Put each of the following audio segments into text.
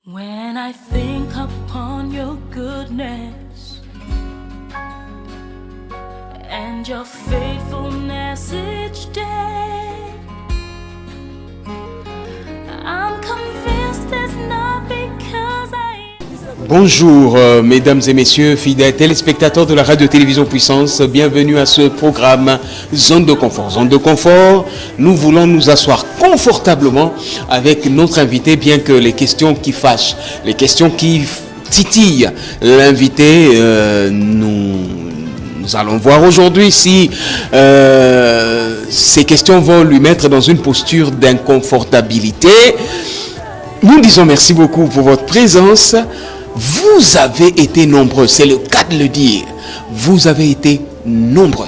When I think upon your goodness and your faithfulness each day, I'm convinced it's not because Bonjour mesdames et messieurs, fidèles téléspectateurs de la radio-télévision Puissance, bienvenue à ce programme Zone de Confort. Zone de Confort, nous voulons nous asseoir confortablement avec notre invité, bien que les questions qui fâchent, les questions qui titillent l'invité, nous allons voir aujourd'hui si ces questions vont lui mettre dans une posture d'inconfortabilité. Nous disons merci beaucoup pour votre présence. Vous avez été nombreux, c'est le cas de le dire. Vous avez été nombreux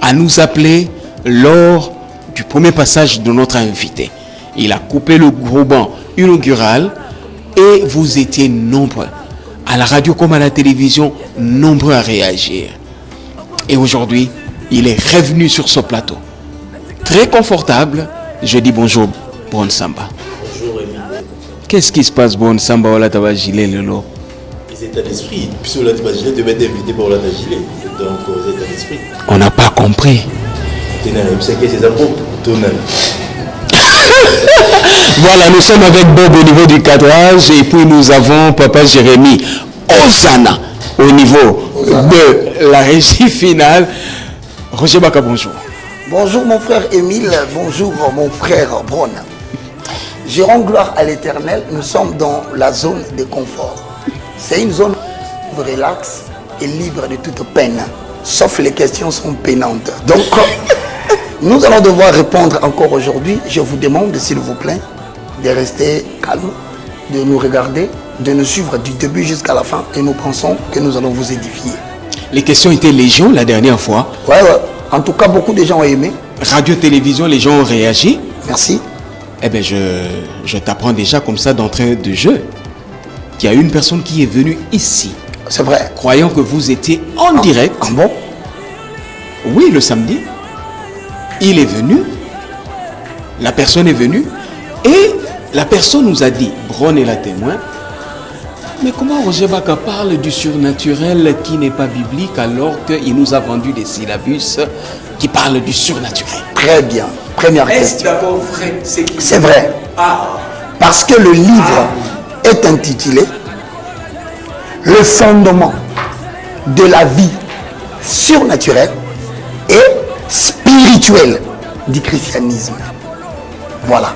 à nous appeler lors du premier passage de notre invité. Il a coupé le ruban inaugural et vous étiez nombreux, à la radio comme à la télévision, nombreux à réagir. Et aujourd'hui, il est revenu sur ce plateau. Très confortable, je dis bonjour, Bron Samba. Qu'est-ce qui se passe, Bon Samba, Ola Taba Gilet, Lolo? Les états d'esprit. Puisque Ola Taba Gilet devait être invité par Ola Taba Gilet. Donc, aux états d'esprit. On n'a pas compris. Voilà, nous sommes avec Bob au niveau du cadrage et puis nous avons Papa Jérémy Osana au niveau de la régie finale. Roger Baka, bonjour. Bonjour mon frère Émile, bonjour mon frère Bron. Je rends gloire à l'Éternel, nous sommes dans la zone de confort. C'est une zone relax et libre de toute peine, sauf les questions sont peinantes. Donc, nous allons devoir répondre encore aujourd'hui. Je vous demande, s'il vous plaît, de rester calme, de nous regarder, de nous suivre du début jusqu'à la fin et nous pensons que nous allons vous édifier. Les questions étaient légion la dernière fois. Ouais. En tout cas, beaucoup de gens ont aimé. Radio-télévision, les gens ont réagi. Merci. Eh bien, je t'apprends déjà comme ça d'entrée de jeu qu'il y a une personne qui est venue ici. C'est vrai. Croyant que vous étiez en direct. Ah bon? Oui, le samedi. Il est venu. La personne est venue. Et la personne nous a dit, Bron est la témoin. Mais comment Roger Baka parle du surnaturel qui n'est pas biblique alors qu'il nous a vendu des syllabus qui parlent du surnaturel? Très bien. Première question. Est-ce d'abord vrai? C'est vrai. Parce que le livre est intitulé Le fondement de la vie surnaturelle et spirituelle du christianisme. Voilà.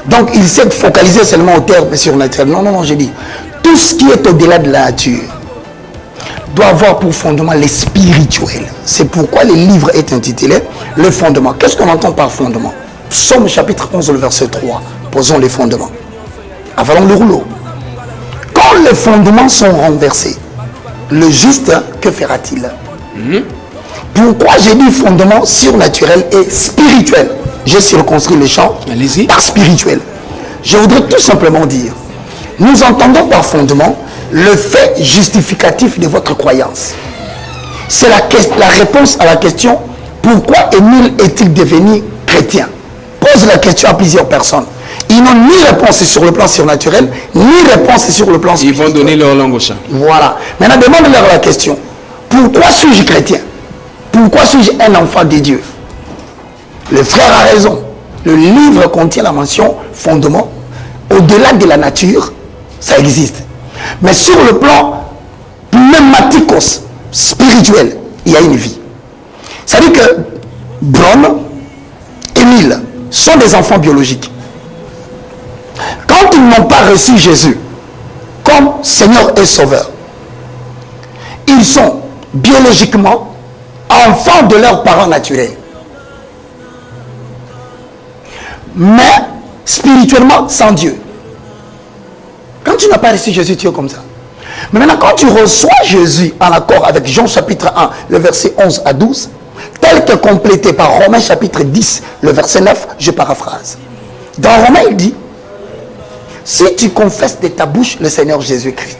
Donc il s'est focalisé seulement au terme surnaturel. Non, j'ai dit. Tout ce qui est au-delà de la nature doit avoir pour fondement les spirituels. C'est pourquoi le livre est intitulé Le fondement. Qu'est-ce qu'on entend par fondement? Psaume chapitre 11, le verset 3. Posons les fondements. Avalons le rouleau. Quand les fondements sont renversés, le juste, que fera-t-il? Pourquoi j'ai dit fondement surnaturel et spirituel? J'ai circonscrit le champ par spirituel. Je voudrais tout simplement dire, nous entendons par fondement le fait justificatif de votre croyance. C'est la réponse à la question pourquoi Émile est-il devenu chrétien? Pose la question à plusieurs personnes. Ils n'ont ni réponse sur le plan surnaturel, ni réponse sur le plan spirituel. Ils vont donner leur langue au chat. Voilà. Maintenant, demande-leur la question. Pourquoi suis-je chrétien? Pourquoi suis-je un enfant de Dieu? Le frère a raison. Le livre contient la mention fondement. Au-delà de la nature, ça existe. Mais sur le plan pneumaticos, spirituel, il y a une vie. C'est-à-dire que Bron, Émile sont des enfants biologiques. Quand ils n'ont pas reçu Jésus comme Seigneur et Sauveur, ils sont biologiquement enfants de leurs parents naturels. Mais spirituellement sans Dieu. Quand tu n'as pas reçu Jésus, tu es comme ça. Mais maintenant, quand tu reçois Jésus en accord avec Jean chapitre 1, le verset 11 à 12, tel que complété par Romains chapitre 10, le verset 9, je paraphrase. Dans Romains, il dit, si tu confesses de ta bouche le Seigneur Jésus-Christ,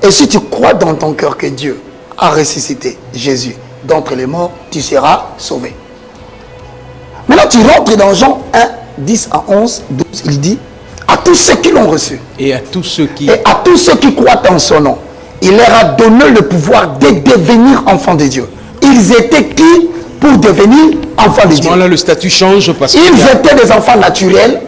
et si tu crois dans ton cœur que Dieu a ressuscité Jésus d'entre les morts, tu seras sauvé. Maintenant, tu rentres dans Jean 1, 10 à 11, 12, il dit, À tous ceux qui l'ont reçu. Et à tous ceux qui... Et à tous ceux qui croient en son nom. Il leur a donné le pouvoir de devenir enfants de Dieu. Ils étaient qui pour devenir enfants de Dieu? Là, le statut change parce Ils étaient des enfants naturels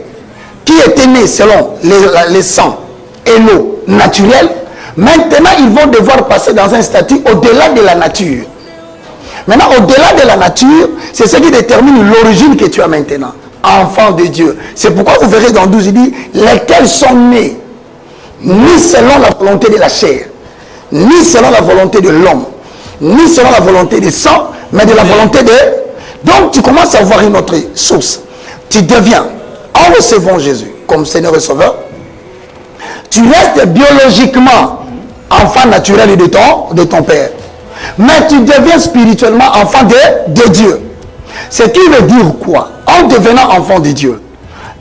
qui étaient nés selon les sangs et l'eau naturelle. Maintenant, ils vont devoir passer dans un statut au-delà de la nature. Maintenant, au-delà de la nature, c'est ce qui détermine l'origine que tu as maintenant. Enfant de Dieu. C'est pourquoi vous verrez dans 12, il dit, lesquels sont nés, ni selon la volonté de la chair, ni selon la volonté de l'homme, ni selon la volonté des sang, mais de la volonté de... Donc, tu commences à voir une autre source. Tu deviens, en recevant Jésus comme Seigneur et Sauveur, tu restes biologiquement enfant naturel de ton Père. Mais tu deviens spirituellement enfant de Dieu. Ce qui veut dire quoi? En devenant enfant de Dieu,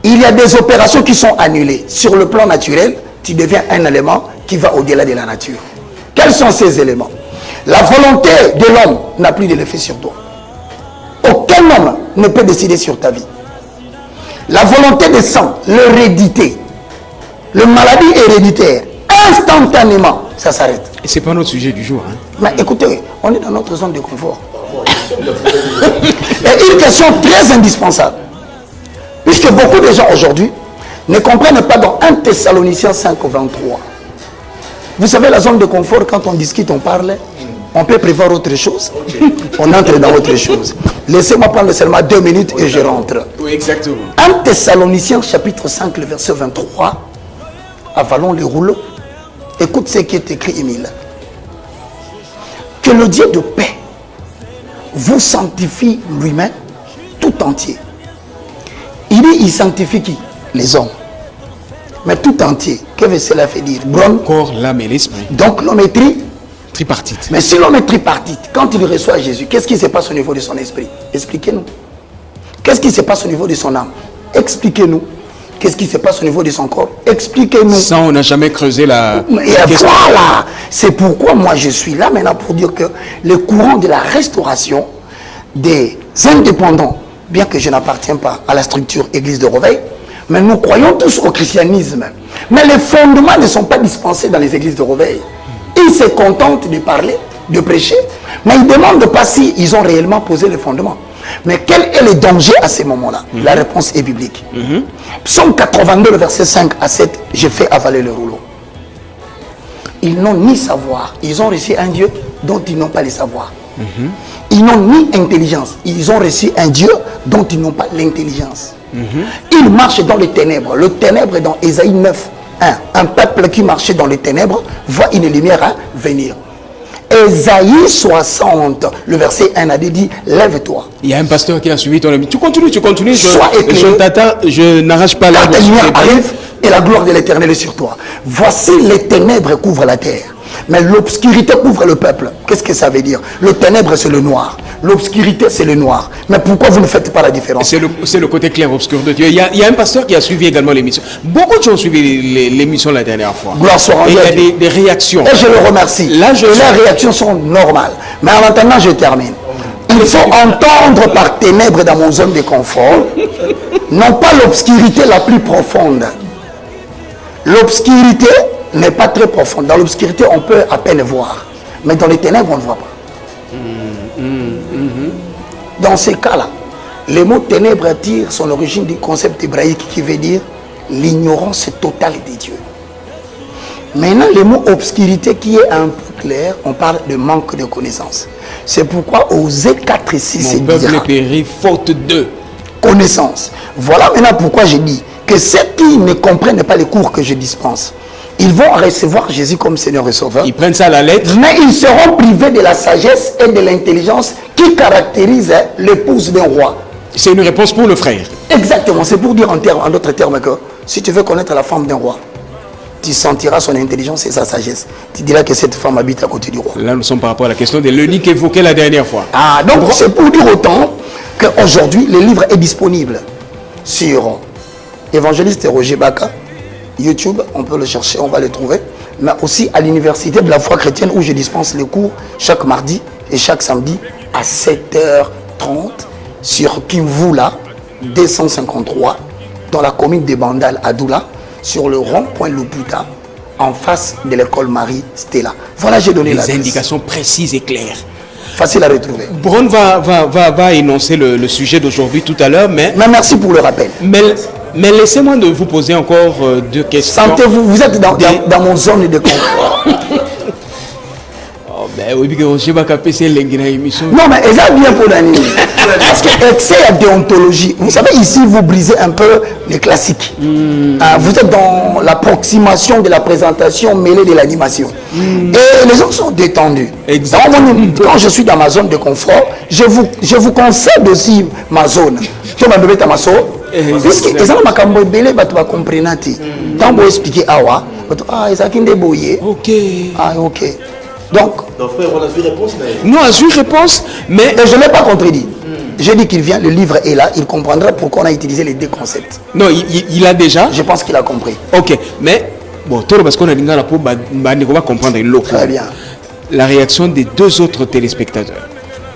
il y a des opérations qui sont annulées. Sur le plan naturel, tu deviens un élément qui va au-delà de la nature. Quels sont ces éléments? La volonté de l'homme n'a plus de l'effet sur toi. Aucun homme ne peut décider sur ta vie. La volonté des sang, l'hérédité, le maladie héréditaire, instantanément, ça s'arrête. Et c'est pas notre sujet du jour. Hein. Mais écoutez, on est dans notre zone de confort. Et une question très indispensable. Puisque beaucoup de gens aujourd'hui ne comprennent pas dans 1 Thessaloniciens 5, 23. Vous savez, la zone de confort, quand on discute, on parle, on peut prévoir autre chose. On entre dans autre chose. Laissez-moi prendre seulement 2 minutes et je rentre. Oui, exactement. 1 Thessaloniciens chapitre 5, le verset 23. Avalons le rouleau. Écoute ce qui est écrit, Émile. Que le Dieu de paix vous sanctifie lui-même tout entier. Il dit, il sanctifie qui? Les hommes. Mais tout entier. Qu'est-ce que cela fait dire? Le corps, l'âme et l'esprit. Donc l'homme est tripartite. Mais si l'homme est tripartite, quand il reçoit Jésus, qu'est-ce qui se passe au niveau de son esprit? Expliquez-nous. Qu'est-ce qui se passe au niveau de son âme? Expliquez-nous. Qu'est-ce qui se passe au niveau de son corps? Expliquez-nous. Ça, on n'a jamais creusé la question. Voilà. C'est pourquoi moi je suis là maintenant pour dire que le courant de la restauration des indépendants, bien que je n'appartiens pas à la structure Église de Réveil, mais nous croyons tous au christianisme. Mais les fondements ne sont pas dispensés dans les églises de Réveil. Ils se contentent de parler, de prêcher, mais ils ne demandent pas si ils ont réellement posé les fondements. Mais quel est le danger à ces moments-là? La réponse est biblique. Psaume 82, le verset 5 à 7, je fais avaler le rouleau. Ils n'ont ni savoir, ils ont reçu un Dieu dont ils n'ont pas le savoir. Ils n'ont ni intelligence, ils ont reçu un Dieu dont ils n'ont pas l'intelligence. Ils marchent dans les ténèbres. Le ténèbre est dans Ésaïe 9, 1. Un peuple qui marchait dans les ténèbres voit une lumière venir. Ésaïe 60, le verset 1 a dit, lève-toi. Il y a un pasteur qui a suivi ton ami. Tu continues. Sois éclairé. Je n'arrache pas la lumière arrive et la gloire de l'Éternel est sur toi. Voici les ténèbres couvrent la terre, mais l'obscurité couvre le peuple. Qu'est-ce que ça veut dire? Le ténèbre, c'est le noir. L'obscurité, c'est le noir. Mais pourquoi vous ne faites pas la différence? C'est le côté clair-obscur de Dieu. Il y a un pasteur qui a suivi également l'émission. Beaucoup de gens ont suivi l'émission la dernière fois. Gloire soit rendue. Et il y a des réactions. Et je le remercie. Là, les réactions sont normales. Mais en attendant, je termine. Il faut entendre par ténèbres dans mon zone de confort, non pas l'obscurité la plus profonde. L'obscurité n'est pas très profonde. Dans l'obscurité, on peut à peine voir. Mais dans les ténèbres, on ne voit pas. Dans ces cas-là, le mot ténèbres tire son origine du concept hébraïque qui veut dire l'ignorance totale de Dieu. Maintenant, le mot obscurité qui est un peu clair, on parle de manque de connaissance. C'est pourquoi Osée 4 et 6 mon peuple périt faute de connaissance. Voilà maintenant pourquoi je dis que ceux qui ne comprennent pas les cours que je dispense, ils vont recevoir Jésus comme Seigneur et Sauveur. Ils prennent ça à la lettre. Mais ils seront privés de la sagesse et de l'intelligence qui caractérise l'épouse d'un roi. C'est une réponse pour le frère. Exactement. C'est pour dire en d'autres termes que si tu veux connaître la femme d'un roi, tu sentiras son intelligence et sa sagesse. Tu diras que cette femme habite à côté du roi. Là, nous sommes par rapport à la question de l'eunuque évoquée la dernière fois. Ah, donc c'est pour dire autant qu'aujourd'hui, le livre est disponible sur Évangéliste Roger Baka, YouTube, on peut le chercher, on va le trouver. Mais aussi à l'Université de la foi chrétienne où je dispense les cours chaque mardi et chaque samedi à 7h30 sur Kimvula 253 dans la commune de Bandal à Doula. sur le rond-point Loputa, en face de l'école Marie-Stella. Voilà, j'ai donné les indications précises et claires. Facile à retrouver. Brown va énoncer le sujet d'aujourd'hui tout à l'heure, mais merci pour le rappel. Mais laissez-moi de vous poser encore 2 questions. Sentez-vous, vous êtes dans mon zone de confort. Ben oui, parce que je vais pas passer l'émission. Non, mais ça bien pour l'année. Parce que excès la déontologie. Vous savez, ici, vous brisez un peu les classiques. Vous êtes dans l'approximation de la présentation mêlée de l'animation. Et les gens sont détendus. Exactement. Quand je suis dans ma zone de confort, je vous concède aussi ma zone. Tu m'as donné ta masso. Parce que les gens m'ont belé, tu vas comprendre. Quand vous expliquez, ah, ils ont débrouillé. Ok. Ah, ok. Donc, frère, on a vu réponse. Nous avons eu réponse, mais je ne l'ai pas contredit. J'ai dit qu'il vient, le livre est là, il comprendra pourquoi on a utilisé les 2 concepts. Non, il a déjà. Je pense qu'il a compris. Ok, mais bon, tout parce qu'on a dit qu'on va comprendre l'autre. Très bien. La réaction des 2 autres téléspectateurs.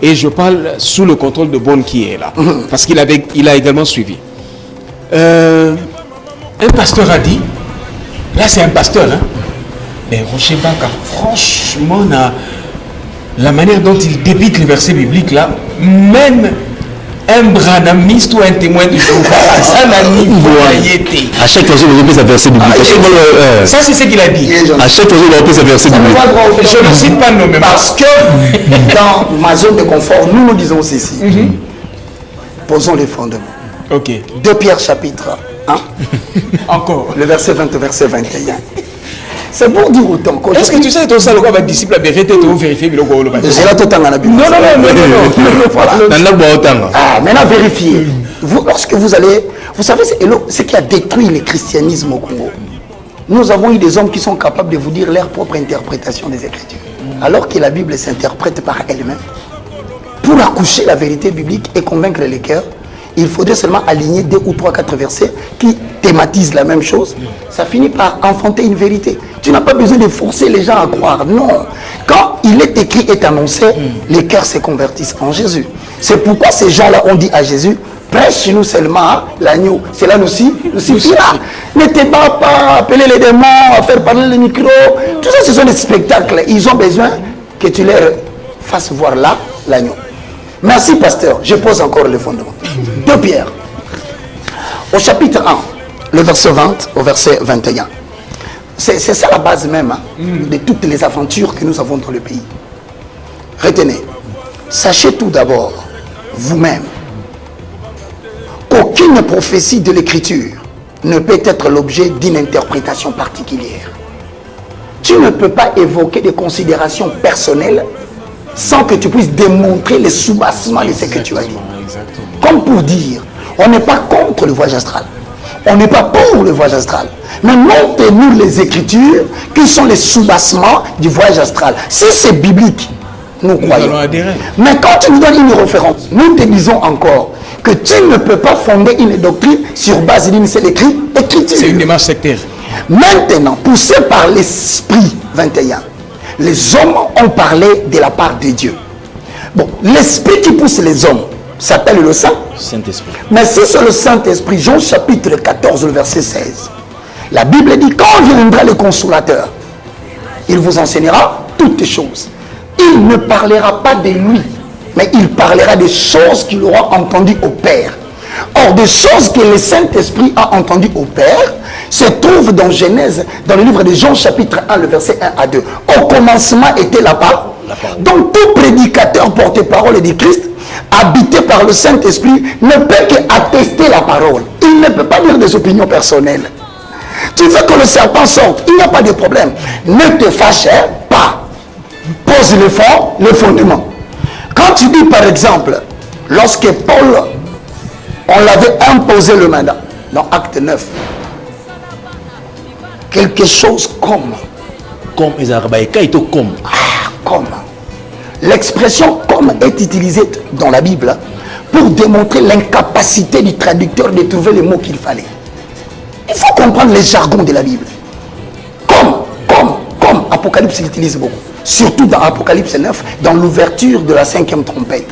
Et je parle sous le contrôle de Bonne qui est là, parce qu'il a également suivi. Un pasteur a dit, là c'est un pasteur, hein. Mais Rocher Baka, franchement, la manière dont il débite les versets bibliques là, même un branamiste ou un témoin du Jéhovah, ça n'a ni voyé. À chaque fois, je repose sa verset biblique. Ça, c'est ce qu'il a dit. À chaque fois, je repose sa verset biblique. Je ne cite pas nommément. Parce que dans ma zone de confort, nous disons ceci. Posons les fondements. Ok. 2 Pierre chapitre 1. Encore. Le verset 20 au verset 21. C'est pour dire autant. Est-ce que tu sais que ça, le gars disciple a vérité, tu vérifier le gars. J'ai là tout le temps dans la Bible. Non. Voilà. Maintenant, vérifiez. Lorsque vous allez, vous savez, ce qui a détruit le christianisme au Congo. Nous avons eu des hommes qui sont capables de vous dire leur propre interprétation des Écritures. Alors que la Bible s'interprète par elle-même. Pour accoucher la vérité biblique et convaincre les cœurs, il faudrait seulement aligner 2 ou 3, 4 versets qui thématisent la même chose. Ça finit par enfanter une vérité. Tu n'as pas besoin de forcer les gens à croire. Non. Quand il est écrit et annoncé, les cœurs se convertissent en Jésus. C'est pourquoi ces gens-là ont dit à Jésus, prêche chez nous seulement l'agneau. Cela nous suffira. Ne te bats pas, appeler les démons, à faire parler le micro. Tout ça, ce sont des spectacles. Ils ont besoin que tu leur fasses voir là l'agneau. Merci, pasteur. Je pose encore le fondement. 2 Pierre. Au chapitre 1, le verset 20 au verset 21. C'est ça la base même de toutes les aventures que nous avons dans le pays. Retenez. Sachez tout d'abord, vous-même, qu'aucune prophétie de l'écriture ne peut être l'objet d'une interprétation particulière. Tu ne peux pas évoquer des considérations personnelles sans que tu puisses démontrer les soubassements de ce que tu as dit. Comme pour dire, on n'est pas contre le voyage astral. On n'est pas pour le voyage astral. Mais montrez-nous les Écritures qui sont les soubassements du voyage astral. Si c'est biblique, nous croyons. Mais quand tu nous donnes une référence, nous te disons encore que tu ne peux pas fonder une doctrine sur base d'une seule écriture. C'est une démarche sectaire. Maintenant, poussé par l'Esprit 21, les hommes ont parlé de la part de Dieu. Bon, l'Esprit qui pousse les hommes s'appelle le Saint-Esprit. Mais si c'est le Saint-Esprit, Jean chapitre 14, le verset 16, la Bible dit, quand viendra le consolateur, il vous enseignera toutes choses. Il ne parlera pas de lui, mais il parlera des choses qu'il aura entendues au Père. Or, des choses que le Saint-Esprit a entendues au Père se trouvent dans Genèse, dans le livre de Jean chapitre 1, le verset 1 à 2. Au commencement était la parole. Donc, tout prédicateur porte-parole du Christ, habité par le Saint-Esprit, ne peut qu'attester la parole. Il ne peut pas dire des opinions personnelles. Tu veux que le serpent sorte, il n'y a pas de problème. Ne te fâche pas. Pose le fondement. Quand tu dis par exemple, lorsque Paul, on l'avait imposé le mandat, dans Acte 9, quelque chose comme. Comme. L'expression comme est utilisée dans la Bible pour démontrer l'incapacité du traducteur de trouver les mots qu'il fallait. Il faut comprendre les jargons de la Bible. Comme Apocalypse l'utilise beaucoup. Surtout dans Apocalypse 9, dans l'ouverture de la 5e trompette.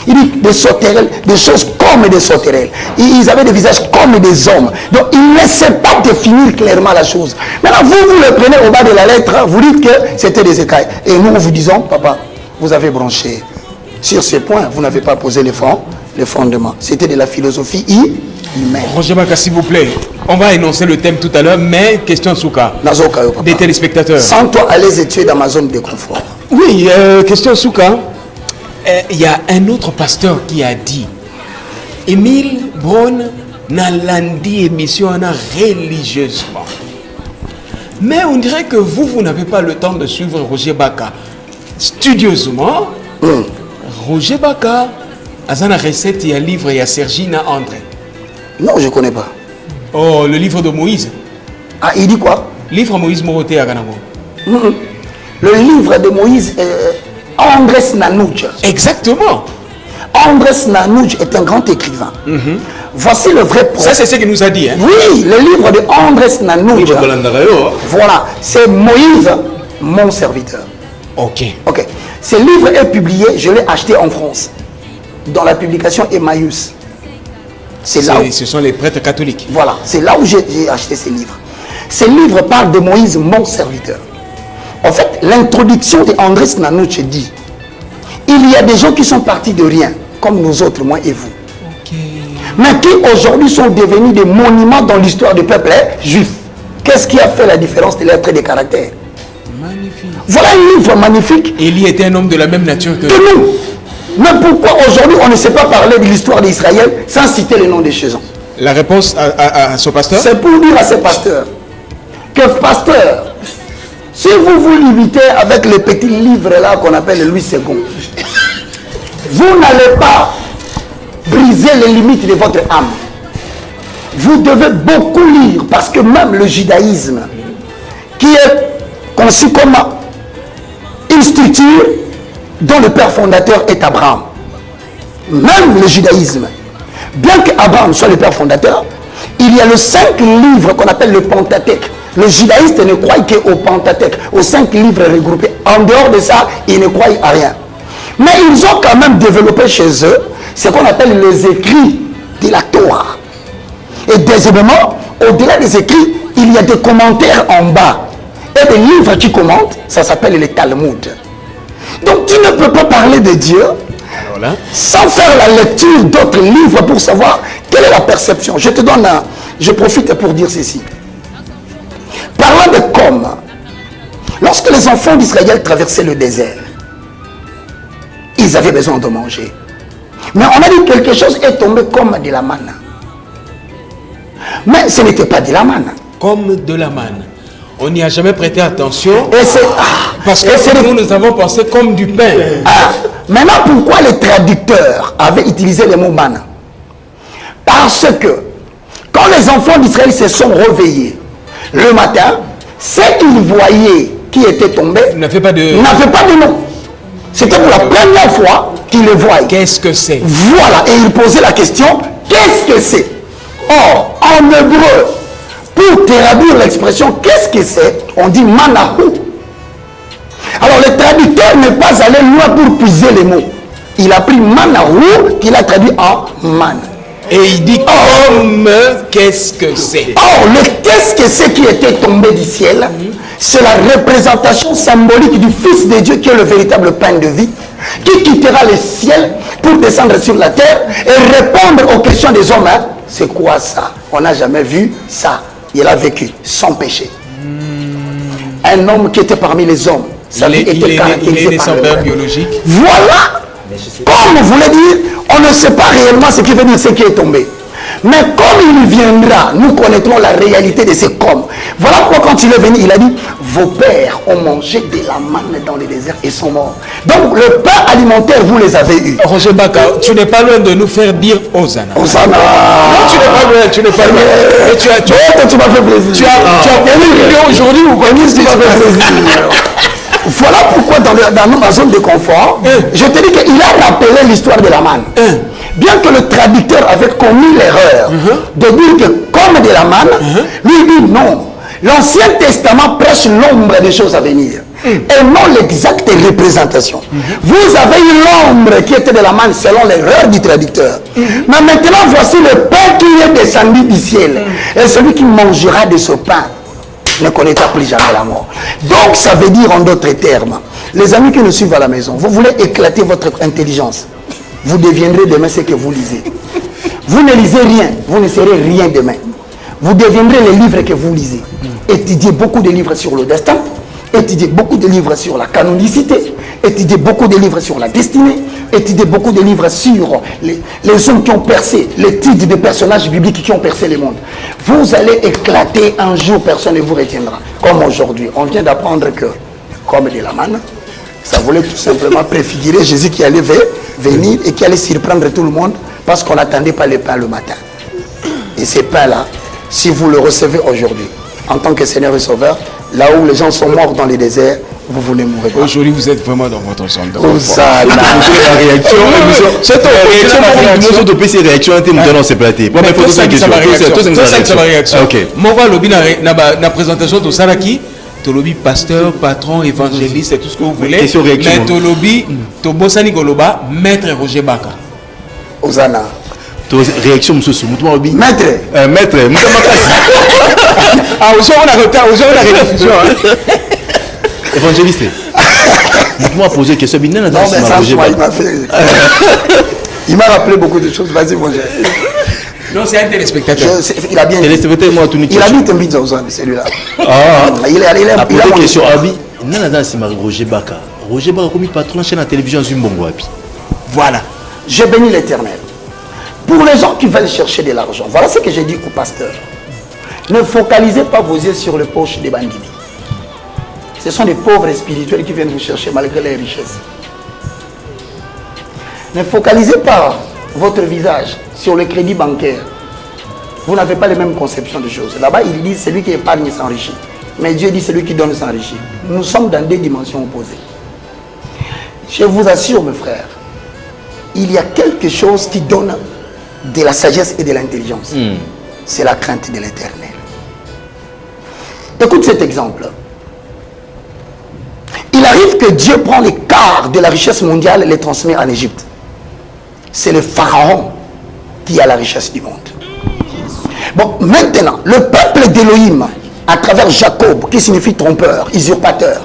Il dit des sauterelles, des choses comme des sauterelles. Ils avaient des visages comme des hommes. Donc il ne sait pas définir clairement la chose. Maintenant, vous le prenez au bas de la lettre, vous dites que c'était des écailles. Et nous, vous disons, papa, vous avez branché. Sur ce point, vous n'avez pas posé les fondements. C'était de la philosophie humaine. Roger Baka, s'il vous plaît, on va énoncer le thème tout à l'heure, mais question Souka. Des téléspectateurs. Sans toi, allez étudier dans ma zone de confort. Oui, question Souka. Il y a un autre pasteur qui a dit, Émile Braun n'a landi émission religieusement. Mais on dirait que vous n'avez pas le temps de suivre Roger Baka studieusement. Roger Baka a une recette, il y a un livre, il y a Sergina André. Non, je ne connais pas. Oh, le livre de Moïse. Ah, il dit quoi? Livre Moïse Moroté à Ganamo. Le livre de Moïse, Andrés Nanouch. Exactement. Andrés Nanouch est un grand écrivain. Voici le vrai prophète. Ça, c'est ce qu'il nous a dit. Hein? Oui, le livre de Andrés Nanouch. Voilà, c'est Moïse, mon serviteur. Ok. Ok. Ce livre est publié, je l'ai acheté en France, dans la publication Emmaüs. C'est là où... Ce sont les prêtres catholiques. Voilà, c'est là où j'ai acheté ces livres. Ces livres parlent de Moïse, mon serviteur. En fait, l'introduction d'Andrés Nanouch dit, il y a des gens qui sont partis de rien, comme nous autres, moi et vous. Mais qui aujourd'hui sont devenus des monuments dans l'histoire du peuple juif. Qu'est-ce qui a fait la différence des lettres et des caractères? Magnifique. Voilà un livre magnifique. Élie était un homme de la même nature que nous. Mais pourquoi aujourd'hui on ne sait pas parler de l'histoire d'Israël sans citer le nom des chaisons? La réponse à ce pasteur? C'est pour dire à ce pasteur que pasteur, si vous vous limitez avec les petits livres là qu'on appelle Louis II, vous n'allez pas briser les limites de votre âme. Vous devez beaucoup lire parce que même le judaïsme, qui est conçu comme une structure dont le père fondateur est Abraham, même le judaïsme, bien qu'Abraham soit le père fondateur, il y a les 5 livres qu'on appelle le Pentateuque. Le judaïste ne croit qu'au Pentateuque, aux 5 livres regroupés. En dehors de ça, ils ne croient à rien. Mais ils ont quand même développé chez eux ce qu'on appelle les écrits de la Torah. Et deuxièmement, au-delà des écrits, il y a des commentaires en bas. Et des livres qui commentent, ça s'appelle les Talmud. Donc tu ne peux pas parler de Dieu sans faire la lecture d'autres livres pour savoir quelle est la perception. Je profite pour dire ceci. Parlant de comme, lorsque les enfants d'Israël traversaient le désert, ils avaient besoin de manger. Mais on a dit que quelque chose est tombé comme de la manne. Mais ce n'était pas de la manne. Comme de la manne. On n'y a jamais prêté attention. Et parce que nous avons pensé comme du pain. Maintenant, pourquoi les traducteurs avaient utilisé le mot manne? Parce que quand les enfants d'Israël se sont réveillés le matin, ce qu'ils voyaient qui était tombé n'avait pas de nom. C'était pour la première fois qu'ils le voyaient. Qu'est-ce que c'est? Voilà, et ils posaient la question, qu'est-ce que c'est? Or, en hébreu, pour traduire l'expression qu'est-ce que c'est, on dit manahu. Alors le traducteur n'est pas allé loin pour puiser les mots. Il a pris manahu qu'il a traduit en man. Et il dit comme qu'est-ce que c'est. Or le qu'est-ce que c'est qui était tombé du ciel, c'est la représentation symbolique du Fils de Dieu qui est le véritable pain de vie, qui quittera le ciel pour descendre sur la terre et répondre aux questions des hommes. C'est quoi ça? On n'a jamais vu ça. Il a vécu sans péché. Un homme qui était parmi les hommes. Sa vie était caractérisée par le père biologique. Voilà. Comme vous voulez dire, on ne sait pas réellement ce qui veut dire ce qui est tombé. Mais comme il viendra, nous connaîtrons la réalité de ce comme. Voilà pourquoi quand il est venu, il a dit, vos pères ont mangé de la manne dans le désert et sont morts. Donc le pain alimentaire, vous les avez eu. Roger Baka, tu n'es pas loin de nous faire dire Hosanna. Hosanna. Non, tu n'es pas loin, tu n'es pas loin. Et tu m'as fait plaisir. Tu as gagné le million aujourd'hui ou quoi? Tu m'as fait plaisir. Voilà pourquoi dans ma zone de confort, je te dis qu'il a rappelé l'histoire de la manne. Bien que le traducteur avait commis l'erreur de dire que comme de la manne, lui dit non. L'Ancien Testament prêche l'ombre des choses à venir. et non l'exacte représentation. Vous avez eu l'ombre qui était de la manne selon l'erreur du traducteur. Mais maintenant, voici le pain qui est descendu du ciel. Et celui qui mangera de ce pain ne connaîtra plus jamais la mort. Donc, ça veut dire en d'autres termes, les amis qui nous suivent à la maison, vous voulez éclater votre intelligence. Vous deviendrez demain ce que vous lisez. Vous ne lisez rien, vous ne serez rien demain. Vous deviendrez les livres que vous lisez. Étudiez beaucoup de livres sur le destin, étudiez beaucoup de livres sur la canonicité, étudiez beaucoup de livres sur la destinée, étudiez beaucoup de livres sur les hommes qui ont percé, l'étude des personnages bibliques qui ont percé le monde. Vous allez éclater un jour, personne ne vous retiendra. Comme aujourd'hui, on vient d'apprendre que, comme de la manne, ça voulait tout simplement préfigurer Jésus qui allait venir et qui allait surprendre tout le monde parce qu'on n'attendait pas le pain le matin. Et ces pains-là, si vous le recevez aujourd'hui, en tant que Seigneur et Sauveur, là où les gens sont morts dans les déserts, vous ne mourrez pas. Aujourd'hui, vous êtes vraiment dans votre centre. La réaction, c'est ta réaction. De PC réaction, tu me donnes ces platés. Bon, mais faut ça ma réaction. OK. Moi va lobby na présentation de Saraki. To lobby pasteur, patron, évangéliste, et tout ce que vous voulez. Question réaction. Mais to lobby to Bossani Goloba, maître Roger Baka. Osana. Réaction, monsieur Soumoutouma Obi. Maître. Maître. Ah, aujourd'hui on a retard, aujourd'hui on a rédiffusion. Évangéliste. Dites-moi poser une question. Non, mais ça, il m'a fait. Il m'a rappelé beaucoup de choses. Vas-y, mon cher. Non, c'est un téléspectateur. Il a bien dit. Téléspectateur, Il a mis un bit dans celui-là. Ah. Il a posé une question. Abi. Nana, c'est Roger Baka. Roger Baka, comme il patron chaîne la télévision Zumbongo. Voilà. Je bénis l'Éternel. Pour les gens qui veulent chercher de l'argent, voilà ce que j'ai dit au pasteur. Ne focalisez pas vos yeux sur les poches des bandits. Ce sont des pauvres spirituels qui viennent vous chercher malgré les richesses. Ne focalisez pas votre visage sur le crédit bancaire. Vous n'avez pas les mêmes conceptions de choses. Là-bas, il dit celui qui épargne s'enrichit. Mais Dieu dit celui qui donne s'enrichit. Nous sommes dans deux dimensions opposées. Je vous assure, mes frères, il y a quelque chose qui donne de la sagesse et de l'intelligence. C'est la crainte de l'Éternel. Écoute cet exemple. Il arrive que Dieu prend les quarts de la richesse mondiale et les transmet en Égypte. C'est le pharaon qui a la richesse du monde. Bon, maintenant, le peuple d'Élohim, à travers Jacob, qui signifie trompeur, usurpateur,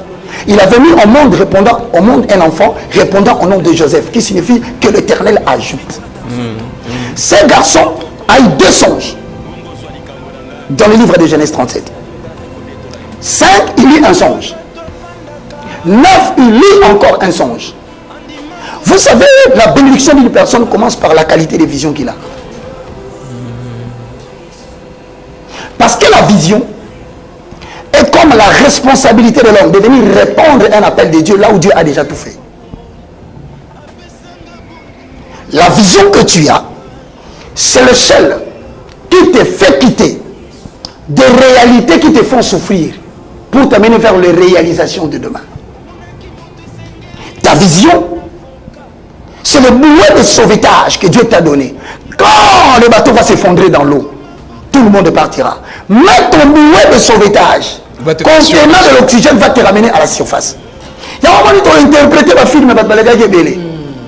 il avait mis au monde un enfant répondant au nom de Joseph, qui signifie que l'Éternel ajoute. Ces garçons a eu 2 songes dans le livre de Genèse 37. 5, il lit un songe. 9, il lit encore un songe. Vous savez, la bénédiction d'une personne commence par la qualité de vision qu'il a. Parce que la vision est comme la responsabilité de l'homme de venir répondre à un appel de Dieu là où Dieu a déjà tout fait. La vision que tu as, c'est le seul qui te fait quitter des réalités qui te font souffrir pour t'amener vers les réalisations de demain. Ta vision, c'est le bouet de sauvetage que Dieu t'a donné. Quand le bateau va s'effondrer dans l'eau, tout le monde partira. Mais ton bouet de sauvetage, contenant de l'oxygène, va te ramener à la surface. Il y a un moment où tu as interprété ma film,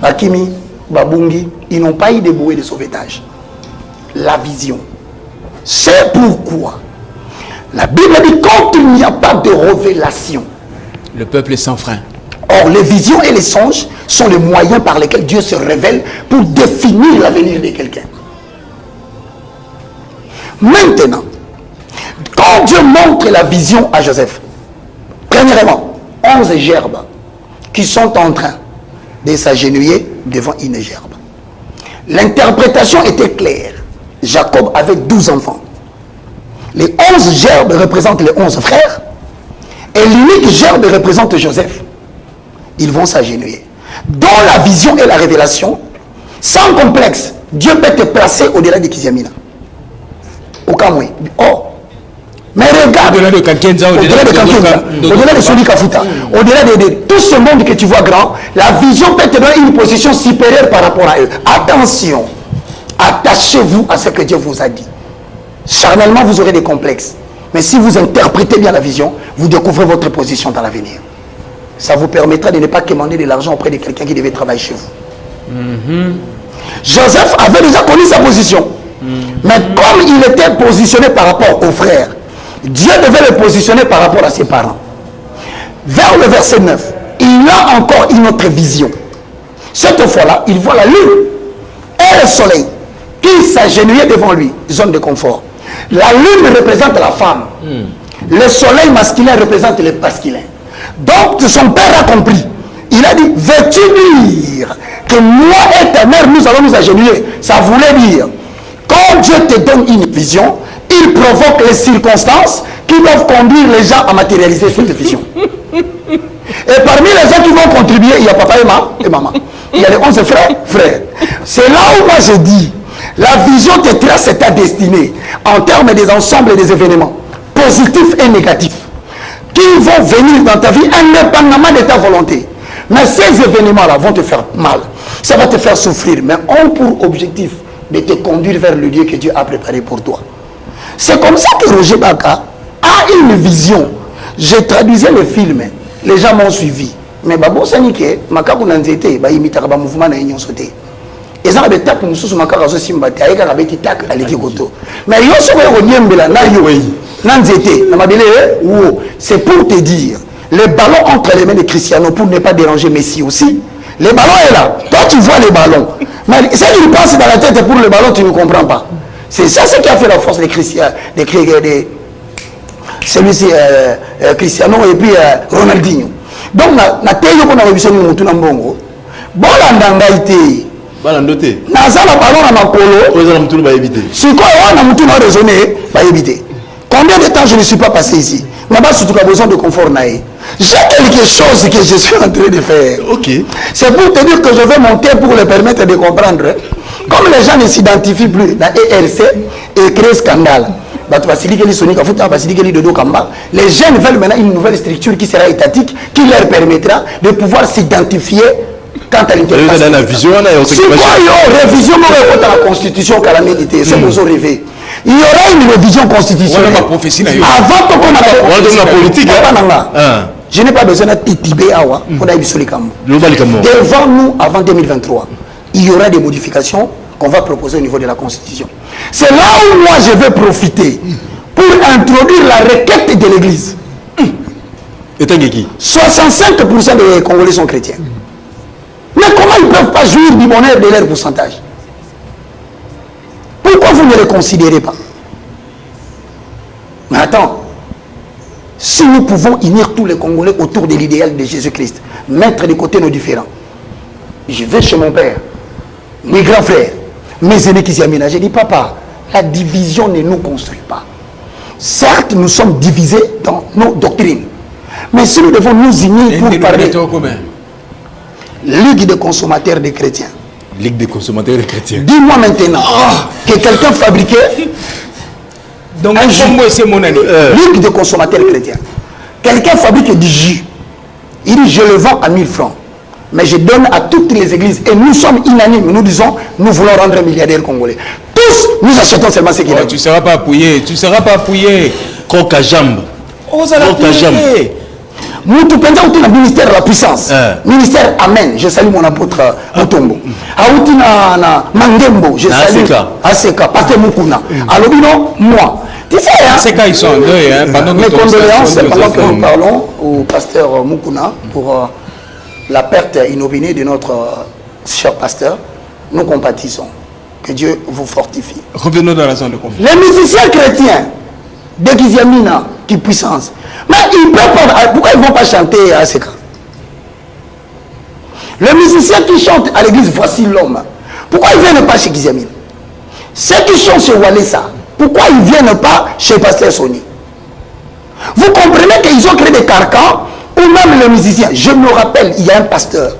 Bakimi, Babungi, ils n'ont pas eu de bouée de sauvetage. La vision. C'est pourquoi la Bible dit quand il n'y a pas de révélation, le peuple est sans frein. Or, les visions et les songes sont les moyens par lesquels Dieu se révèle pour définir l'avenir de quelqu'un. Maintenant, quand Dieu montre la vision à Joseph, premièrement, 11 gerbes qui sont en train de s'agenouiller devant une gerbe. L'interprétation était claire. Jacob avait 12 enfants. Les 11 gerbes représentent les 11 frères et l'unique gerbe représente Joseph. Ils vont s'agenouiller. Dans la vision et la révélation, sans complexe, Dieu peut te placer au-delà de Kiziamina. Au Kamwe. Oh. Mais regarde, au-delà de Kankenza, au-delà de Soli Kafuta, au-delà de tout ce monde que tu vois grand, la vision peut te donner une position supérieure par rapport à eux. Attention, attachez-vous à ce que Dieu vous a dit. Charnellement, vous aurez des complexes. Mais si vous interprétez bien la vision, vous découvrez votre position dans l'avenir. Ça vous permettra de ne pas quémander de l'argent auprès de quelqu'un qui devait travailler chez vous. Joseph avait déjà connu sa position. Mais comme il était positionné par rapport aux frères, Dieu devait le positionner par rapport à ses parents. Vers le verset 9, il a encore une autre vision. Cette fois-là, il voit la lune et le soleil qui s'agenouillaient devant lui, zone de confort. La lune représente la femme. Le soleil masculin représente le masculin. Donc son père a compris. Il a dit, veux-tu dire que moi et ta mère, nous allons nous agenouiller? Ça voulait dire, quand Dieu te donne une vision, il provoque les circonstances qui doivent conduire les gens à matérialiser cette vision. Et parmi les gens qui vont contribuer, il y a papa et maman. Il y a les 11 frères. C'est là où moi je dis, la vision te trace ta destinée en termes des ensembles des événements, positifs et négatifs, qui vont venir dans ta vie indépendamment de ta volonté. Mais ces événements-là vont te faire mal. Ça va te faire souffrir, mais ont pour objectif de te conduire vers le lieu que Dieu a préparé pour toi. C'est comme ça que Roger Baka a une vision. Je traduisais le film, les gens m'ont suivi. Mais babo sanike makaku nanzete ba imitaka ba mouvement na union sauté. Et ça avait tapé mususu makaka so simba te ayeka kabeti tak aleki koto. Mais yo so ko nyembela na yo nanzete na mabele wo, c'est pour te dire le ballon entre les mains de Cristiano pour ne pas déranger Messi aussi. Le ballon est là. Toi tu vois les ballons. Mais ce qui passe dans la tête pour le ballon tu ne comprends pas. C'est ça ce qui a fait la force des Cristiano, celui-ci Cristiano et puis Ronaldinho. Donc na teyo ko na revision ni mutu na mbongo bolanda ngai te balando te nazala ballon na makolo ozala mutu ba éviter sikoyo na mutu na raisonner ba éviter. Combien de temps je ne suis pas passé ici? Mais pas surtout besoin de confort naé. J'ai quelque chose que je suis en train de faire. OK. C'est pour te dire que je vais monter pour le permettre de comprendre. Comme les gens ne s'identifient plus dans ERC et créent scandale. Les jeunes veulent maintenant une nouvelle structure qui sera étatique, qui leur permettra de pouvoir s'identifier quant à l'interface. C'est quoi révision de la constitution calamité? C'est pour rêver. Il y aura une révision constitutionnelle. Avant qu'on a politique. Je n'ai pas besoin d'être titibé pour devant nous, avant 2023, il y aura des modifications qu'on va proposer au niveau de la Constitution. C'est là où moi je vais profiter pour introduire la requête de l'Église. 65% des Congolais sont chrétiens. Mais comment ils ne peuvent pas jouir du bonheur de leur pourcentage? Pourquoi vous ne les considérez pas? Mais attends, si nous pouvons unir tous les Congolais autour de l'idéal de Jésus-Christ, mettre de côté nos différends, je vais chez mon père, mes grands frères, mes aînés qui s'y aménagent. J'ai dit, papa, la division ne nous construit pas. Certes, nous sommes divisés dans nos doctrines. Mais si nous devons nous unir pour parler... Ligue des consommateurs des chrétiens. Ligue des consommateurs des chrétiens. Dis-moi maintenant que quelqu'un fabriquait donc un jus. C'est mon année. Ligue des consommateurs chrétiens. Quelqu'un fabrique du jus. Il dit, je le vends à 1000 francs. Mais je donne à toutes les églises. Et nous sommes unanimes. Nous disons, nous voulons rendre un milliardaire congolais. Tous, nous achetons seulement ce qu'il a. Tu ne seras pas appuyé. Tu ne seras pas appuyé. Coq à jambe. Coq à jambe. Nous tout pendant le ministère de la puissance. Ministère Amen. Je salue mon apôtre Mutombo. Aouti na Mangembo. Je salue Aseka. Pasteur Mukuna. Alors non, moi. Tu sais, Aseka, ils sont en deuil. Mes condoléances pendant que nous parlons au pasteur Mukuna pour la perte inopinée de notre cher pasteur. Nous compatissons. Que Dieu vous fortifie. Revenons dans la zone de conflit. Les musiciens chrétiens de Giziamina, qui puissance. Mais ils peuvent pas. Pourquoi ils ne vont pas chanter à Aseka? Les musiciens qui chantent à l'église, voici l'homme. Pourquoi ils ne viennent pas chez Giziamina? Ceux qui chantent chez Walesa, pourquoi ils ne viennent pas chez Pasteur Sony? Vous comprenez qu'ils ont créé des carcans, ou même les musiciens. Je me rappelle, il y a un pasteur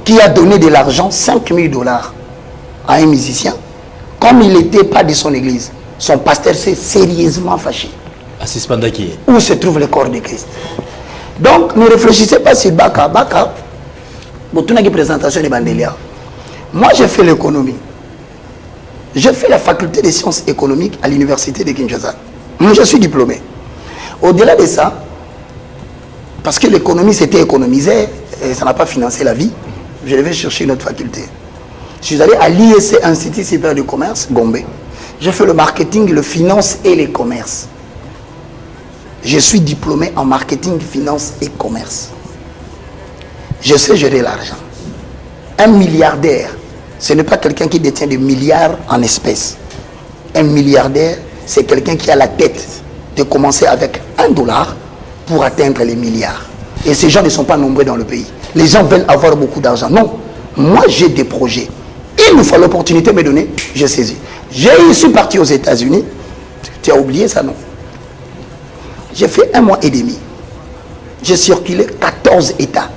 qui a donné de l'argent, $5000 à un musicien. Comme il n'était pas de son église, son pasteur s'est sérieusement fâché. Où se trouve le corps de Christ? Donc, ne réfléchissez pas sur Baka. Baka, pour toute une présentation de Bandelia. Moi, j'ai fait l'économie. J'ai fait la faculté des sciences économiques à l'université de Kinshasa. Moi, je suis diplômé. Au-delà de ça, Parce que l'économie s'était économisée et ça n'a pas financé la vie. Je devais chercher une autre faculté. Je suis allé à l'ISC, Institut supérieur du commerce, Gombe. J'ai fait le marketing, le finance et les commerces. Je suis diplômé en marketing, finance et commerce. Je sais gérer l'argent. Un milliardaire, ce n'est pas quelqu'un qui détient des milliards en espèces. Un milliardaire, c'est quelqu'un qui a la tête de commencer avec $1 pour atteindre les milliards. Et ces gens ne sont pas nombreux dans le pays. Les gens veulent avoir beaucoup d'argent. Non, moi j'ai des projets. Il nous faut l'opportunité de me donner, j'ai saisi. Je suis parti aux États-Unis. Tu as oublié ça, non? J'ai fait 1 mois et demi. J'ai circulé 14 États.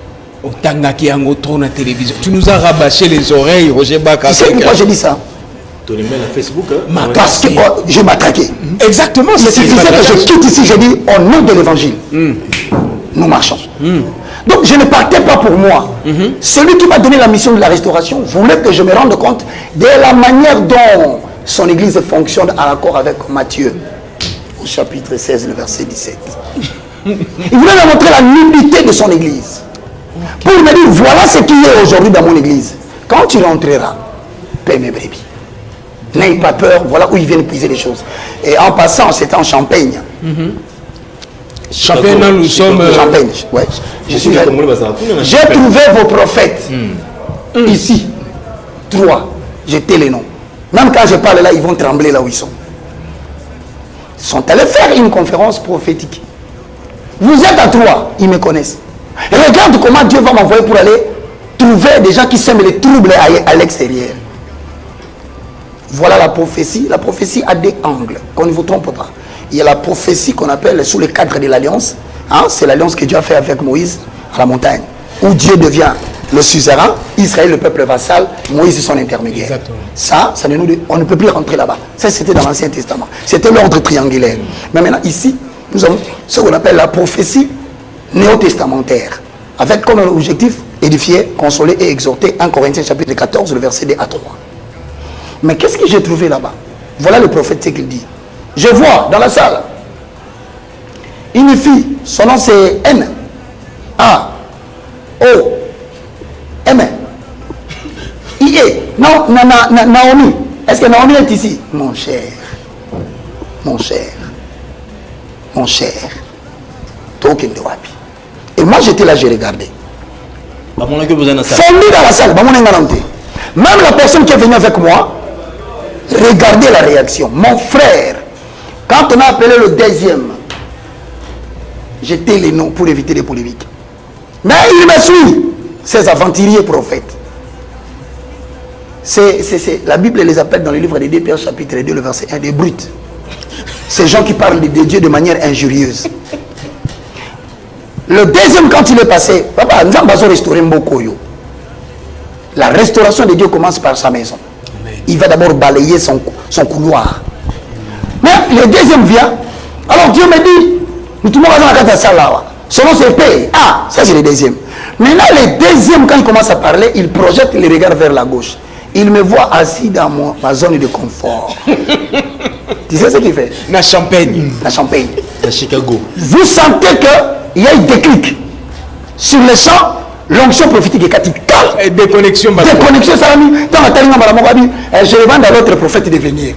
Tu nous as rabâché les oreilles, Roger Baka. Tu sais pourquoi j'ai dit ça? Ton email à Facebook. Parce que je m'attraquais. Exactement. Il suffisait que je quitte ici, je dis au nom de l'évangile. Nous marchons. Donc je ne partais pas pour moi. Celui qui m'a donné la mission de la restauration voulait que je me rende compte de la manière dont son église fonctionne en accord avec Matthieu, au chapitre 16, le verset 17. Il voulait me montrer la nullité de son église. Pour me dire, voilà ce qui est aujourd'hui dans mon église. Quand tu rentreras, paie mes brebis. N'aie pas peur, voilà où ils viennent puiser les choses. Et en passant, c'était en Champagne. Champagne, nous sommes... Champagne, ouais. J'ai trouvé vos prophètes. Ici. 3. J'étais les noms. Même quand je parle là, ils vont trembler là où ils sont. Ils sont allés faire une conférence prophétique. Vous êtes à 3, ils me connaissent. Et regarde comment Dieu va m'envoyer pour aller trouver des gens qui sèment les troubles à l'extérieur. Voilà la prophétie. La prophétie a des angles, qu'on ne vous trompe pas. Il y a la prophétie qu'on appelle sous le cadre de l'alliance. Hein? C'est l'alliance que Dieu a fait avec Moïse à la montagne, où Dieu devient le suzerain, Israël le peuple vassal, Moïse son intermédiaire. Exactement. Ça on ne peut plus rentrer là-bas. Ça, c'était dans l'Ancien Testament. C'était l'ordre triangulaire. Mais maintenant, ici, nous avons ce qu'on appelle la prophétie néo-testamentaire, avec comme objectif édifier, consoler et exhorter. 1 Corinthiens chapitre 14, le verset 2 à 3. Mais qu'est-ce que j'ai trouvé là-bas? Voilà le prophète, ce qu'il dit. Je vois dans la salle une fille, son nom c'est N, A, O, M, I, E. Non, Naomi. Est-ce que Naomi est ici? Mon cher, mon cher, mon cher. Et moi j'étais là, j'ai regardé. Fondu dans la salle. Même la personne qui est venue avec moi, regardez la réaction. Mon frère, quand on a appelé le deuxième, j'étais les noms pour éviter les polémiques. Mais il me suit, ces aventuriers prophètes. La Bible les appelle dans le livre des 2 Pierre chapitre 2, le verset 1, des brutes. Ces gens qui parlent de Dieu de manière injurieuse. Le deuxième, quand il est passé, papa, nous avons restauré Mbokoyo. La restauration de Dieu commence par sa maison. Il va d'abord balayer son couloir. Mais le deuxième vient. Alors Dieu me dit, nous tout le monde dans la salle là. Son nom c'est paye. Ah, ça c'est le deuxième. Maintenant, le deuxième, quand il commence à parler, il projette les regards vers la gauche. Il me voit assis dans ma zone de confort. Tu sais ce qu'il fait? La Champagne. La Champagne. À Chicago. Vous sentez qu'il y a un déclic. Sur le champ, l'onction prophétique est capitale. Déconnexion. Déconnexion, ça je demande à l'autre prophète de venir.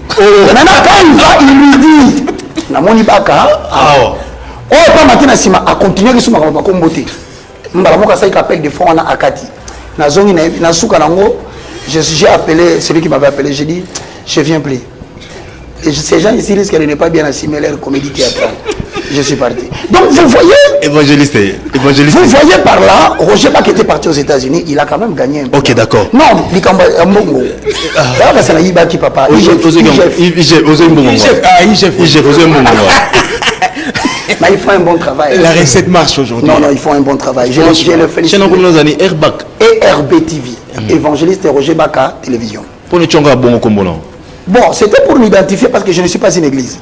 Maintenant, quand il va, il lui dit, Namoni Baka, oh, pas maintenant, Sima, à continuer que Suma va comboter. Mbalamoka ça, il appelle des fois, on a Akati. J'ai appelé celui qui m'avait appelé, j'ai dit, je viens plus. Et ces gens ici risquent de ne pas bien assimiler leur comédie théâtrale. Je suis parti. Donc vous voyez, évangéliste. Vous voyez par là, Roger Bach était parti aux États-Unis, il a quand même gagné un peu. Ok, d'accord. Non, il a Mbongo. C'est la Yiba qui papa. Mais ils font un bon travail. La recette marche aujourd'hui. Non, ils font un bon travail. Je le félicite. RB TV, évangéliste Roger Baka, télévision. Bon, c'était pour m'identifier parce que je ne suis pas une église.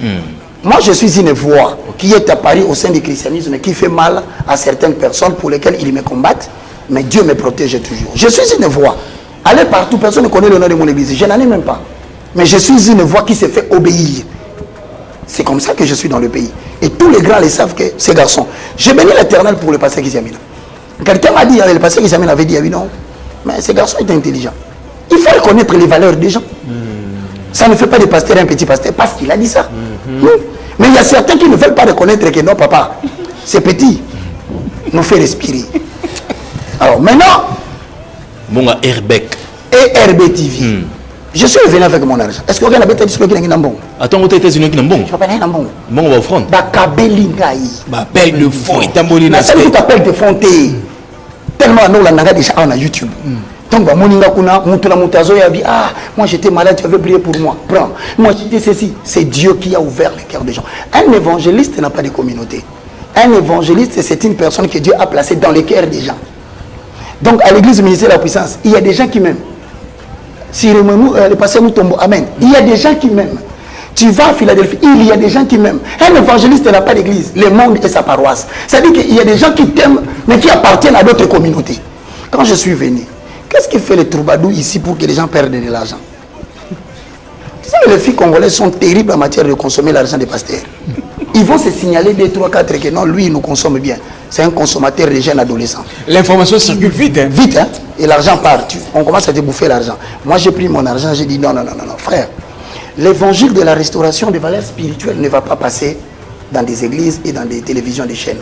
Moi, je suis une voix qui est apparue au sein du christianisme, qui fait mal à certaines personnes pour lesquelles ils me combattent, mais Dieu me protège toujours. Je suis une voix. Allez partout, personne ne connaît le nom de mon église. Je n'en ai même pas. Mais je suis une voix qui se fait obéir. C'est comme ça que je suis dans le pays. Et tous les grands le savent que ces garçons. J'ai béni l'Éternel pour le pasteur Kissiamina. Quelqu'un m'a dit, le pasteur Kissiamina avait dit, ah oui, non, mais ces garçons étaient intelligents. Il faut reconnaître les valeurs des gens. Ça ne fait pas des pasteurs un petit pasteur parce qu'il a dit ça. Mais il y a certains qui ne veulent pas reconnaître que non, papa, c'est petit, nous fait respirer. Alors maintenant, Bon, à Airbec. et RBTV, je suis revenu avec mon argent. Est-ce que quelqu'un a dit que c'est un bon? Attends, vous êtes États-Unis qui n'ont bon. Je ne pas un bon. Bon, on va offrir. Bakabeli ngai. Ma belle de fond est abonné La dans seule qui t'appelle de fonté. Tellement nous la naga déjà on a YouTube. Donc bah moninga kuna mutula mutazo ya bi ah moi j'étais malade, tu avais prié pour moi. Prends. Moi j'étais ceci, c'est Dieu qui a ouvert les cœurs des gens. Un évangéliste n'a pas de communauté. Un évangéliste c'est une personne que Dieu a placée dans les cœurs des gens. Donc à l'église du ministère de la puissance, il y a des gens qui m'aiment. Si le passé nous tombe, amen. Il y a des gens qui m'aiment. Tu vas à Philadelphie, il y a des gens qui m'aiment. Un évangéliste n'a pas d'église, le monde est sa paroisse. C'est-à-dire qu'il y a des gens qui t'aiment, mais qui appartiennent à d'autres communautés. Quand je suis venu, qu'est-ce qui fait les troubadours ici pour que les gens perdent de l'argent? Tu sais, les filles congolaises sont terribles en matière de consommer l'argent des pasteurs. Ils vont se signaler 2, 3, 4 que non, lui, il nous consomme bien. C'est un consommateur de jeunes adolescents. L'information circule vite. Hein. Vite, hein? Et l'argent part. On commence à te bouffer l'argent. Moi, j'ai pris mon argent, j'ai dit non, frère. L'évangile de la restauration des valeurs spirituelles ne va pas passer dans des églises et dans des télévisions, des chaînes.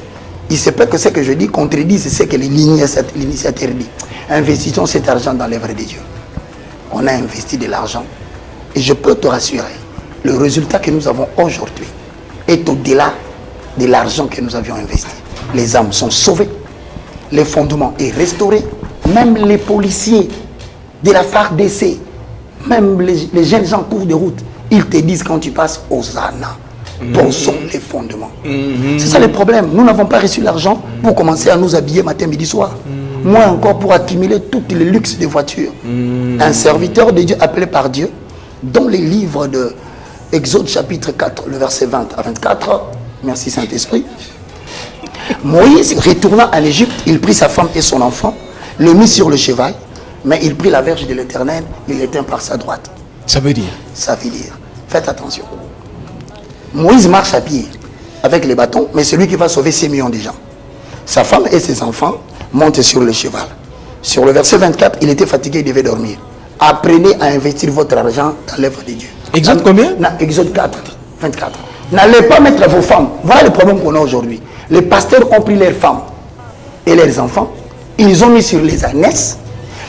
Il se peut que ce que je dis contredise ce que l'initiateur dit. Investissons cet argent dans l'œuvre de Dieu. On a investi de l'argent. Et je peux te rassurer, le résultat que nous avons aujourd'hui est au-delà de l'argent que nous avions investi. Les âmes sont sauvées, le fondement est restauré, même les policiers de la FARDC, même les jeunes gens en cours de route, ils te disent quand tu passes aux Hosanna, posons les fondements. C'est ça le problème. Nous n'avons pas reçu l'argent pour commencer à nous habiller matin, midi, soir. Moins encore pour accumuler tous les luxes des voitures. Un serviteur de Dieu appelé par Dieu, dans les livres de Exode chapitre 4, le verset 20 à 24, merci Saint-Esprit, Moïse, retournant en Égypte, il prit sa femme et son enfant, le mit sur le cheval, mais il prit la verge de l'Éternel, il l'éteint par sa droite. Ça veut dire? Ça veut dire, faites attention. Moïse marche à pied avec les bâtons, mais c'est lui qui va sauver 6 millions de gens. Sa femme et ses enfants montent sur le cheval. Sur le verset 24, il était fatigué, il devait dormir. Apprenez à investir votre argent dans l'œuvre de Dieu. Exode combien? Exode 4, 24. N'allez pas mettre vos femmes. Voilà le problème qu'on a aujourd'hui. Les pasteurs ont pris leurs femmes et leurs enfants, ils ont mis sur les ânesses,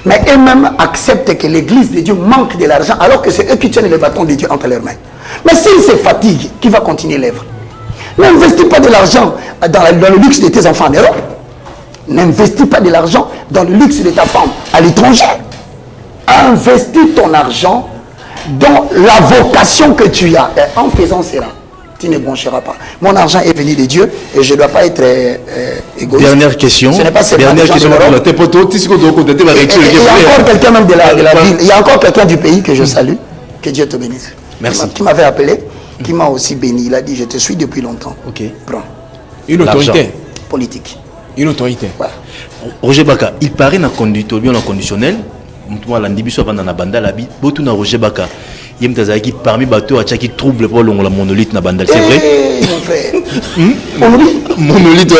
mais eux-mêmes acceptent que l'église de Dieu manque de l'argent alors que c'est eux qui tiennent le bâton de Dieu entre leurs mains. Mais s'ils se fatiguent, qui va continuer l'œuvre? N'investis pas de l'argent dans le luxe de tes enfants en Europe. N'investis pas de l'argent dans le luxe de ta femme à l'étranger. Investis ton argent dans la vocation que tu as. Et en faisant cela, tu ne broncheras pas. Mon argent est venu de Dieu et je ne dois pas être égoïste. Dernière question. Ce n'est pas seulement Dernière question. Il y a encore quelqu'un même de la ville. Il y a encore quelqu'un du pays que je salue. Que Dieu te bénisse. Merci. Qui m'avait appelé, qui m'a aussi béni. Il a dit, je te suis depuis longtemps. Ok. Prends. Une autorité. Politique. Une autorité. Ouais. Roger Baka, il paraît dans le conditionnel. Moi, l'andibiso avant dans la bande la vie. Beaucoup dans Roger Baka. Il y a qui parmi bateaux qui trouble pour la monolithe na bande. C'est vrai? Mon frère. Monolithe.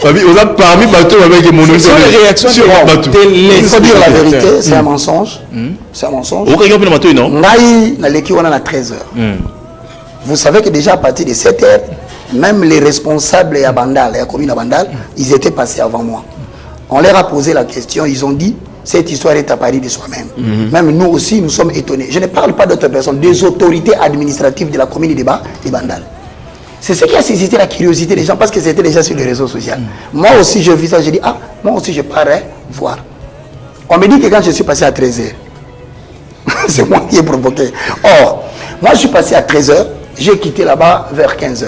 On a parmi bateaux avec monolithe. Sur les réactions sur bateau. Il faut dire la vérité, c'est un mensonge. C'est un mensonge. Aucun gars bateau non? Naï na leki on a 13h. Vous savez que déjà à partir de 7h, même les responsables à Bandal, la commune à Bandal, ils étaient passés avant moi. On leur a posé la question, ils ont dit, cette histoire est apparue de soi-même. Même nous aussi, nous sommes étonnés. Je ne parle pas d'autres personnes, des autorités administratives de la commune de Bandal. C'est ce qui a suscité la curiosité des gens parce que c'était déjà sur les réseaux sociaux. Moi aussi, je vis ça, je dis, ah, moi aussi, je parais voir. On me dit que quand je suis passé à 13h, c'est moi qui ai provoqué. Or, moi, je suis passé à 13h, j'ai quitté là-bas vers 15h.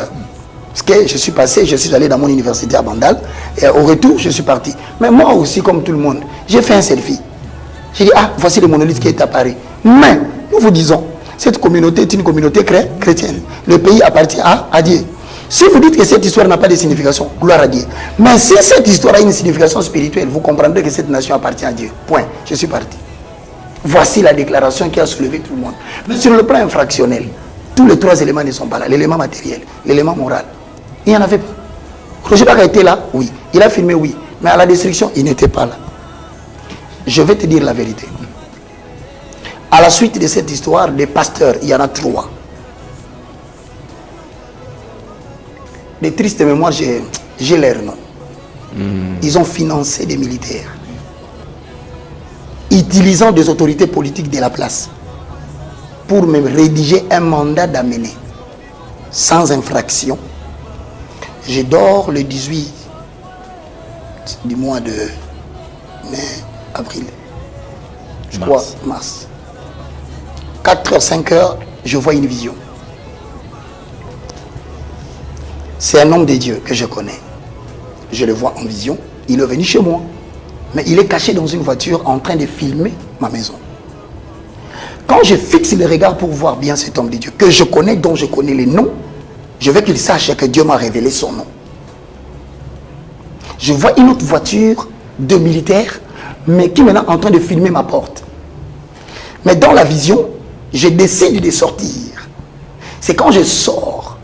Parce que je suis passé, je suis allé dans mon université à Bandal, et au retour, je suis parti. Mais moi aussi, comme tout le monde, j'ai fait un selfie. J'ai dit, ah, voici le monolithe qui est apparu. Mais, nous vous disons, cette communauté est une communauté chrétienne. Le pays appartient à Dieu. Si vous dites que cette histoire n'a pas de signification, gloire à Dieu. Mais si cette histoire a une signification spirituelle, vous comprendrez que cette nation appartient à Dieu. Point. Je suis parti. Voici la déclaration qui a soulevé tout le monde. Mais sur le plan infractionnel, Tous les trois éléments ne sont pas là. L'élément matériel, l'élément moral. Il n'y en avait pas. Roger Baka était là, oui. Il a filmé, oui. Mais à la destruction, il n'était pas là. Je vais te dire la vérité. À la suite de cette histoire, des pasteurs, il y en a 3. Des tristes mémoires, j'ai leur nom. Ils ont financé des militaires, utilisant des autorités politiques de la place pour me rédiger un mandat d'amener sans infraction. Je dors le 18 du mois de mai, avril, je crois, mars. 4h, 5h, je vois une vision. C'est un homme de Dieu que je connais. Je le vois en vision. Il est venu chez moi. Mais il est caché dans une voiture en train de filmer ma maison. Quand je fixe le regard pour voir bien cet homme de Dieu, que je connais, dont je connais les noms, je veux qu'il sache que Dieu m'a révélé son nom. Je vois une autre voiture de militaire, mais qui est maintenant en train de filmer ma porte. Mais dans la vision, je décide de sortir. C'est quand je sors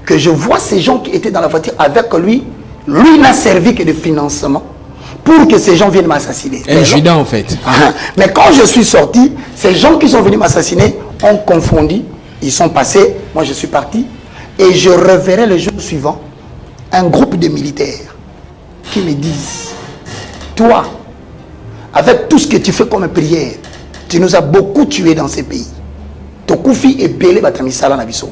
que je vois ces gens qui étaient dans la voiture avec lui. Lui n'a servi que de financement pour que ces gens viennent m'assassiner. Un Judas en fait. Mais quand je suis sorti, ces gens qui sont venus m'assassiner ont confondu. Ils sont passés, moi je suis parti. Et je reverrai le jour suivant un groupe de militaires qui me disent: toi, avec tout ce que tu fais comme prière, tu nous as beaucoup tués dans ces pays. Tokufi et Belé Batamisala Nabiso.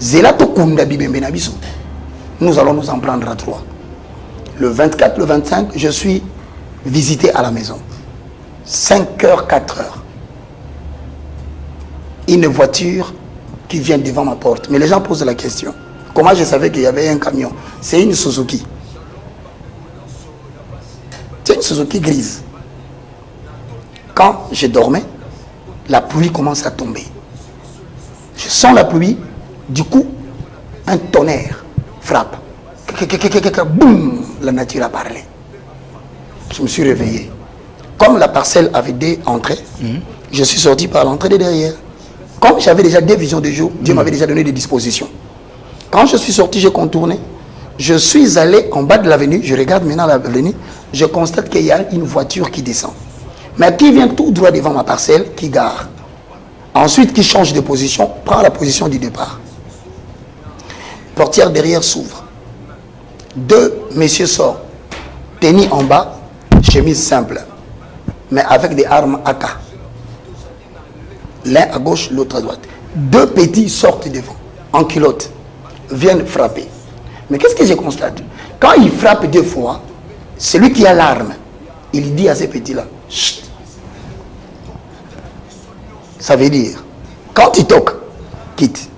Zelato Kunda Bibembe Nabiso. Nous allons nous en prendre à 3. Le 24, le 25, je suis visité à la maison. 5h, 4h. Une voiture qui vient devant ma porte. Mais les gens posent la question. Comment je savais qu'il y avait un camion? C'est une Suzuki. C'est une Suzuki grise. Quand je dormais, la pluie commence à tomber. Je sens la pluie. Du coup, un tonnerre frappe. Boum, la nature a parlé. Je me suis réveillé. Comme la parcelle avait des entrées, je suis sorti par l'entrée de derrière. Comme j'avais déjà des visions de jour, Dieu m'avait déjà donné des dispositions. Quand je suis sorti, j'ai contourné. Je suis allé en bas de l'avenue, je regarde maintenant l'avenue, je constate qu'il y a une voiture qui descend. Mais qui vient tout droit devant ma parcelle, qui gare. Ensuite, qui change de position, prend la position du départ. Portière derrière s'ouvre. 2 messieurs sortent, tennis en bas, chemise simple, mais avec des armes AK. L'un à gauche, l'autre à droite. 2 petits sortent devant, en culotte, viennent frapper. Mais qu'est-ce que je constate? Quand il frappe 2 fois, celui qui a l'arme, il dit à ces petits-là: chut. Ça veut dire, quand il toque, quitte.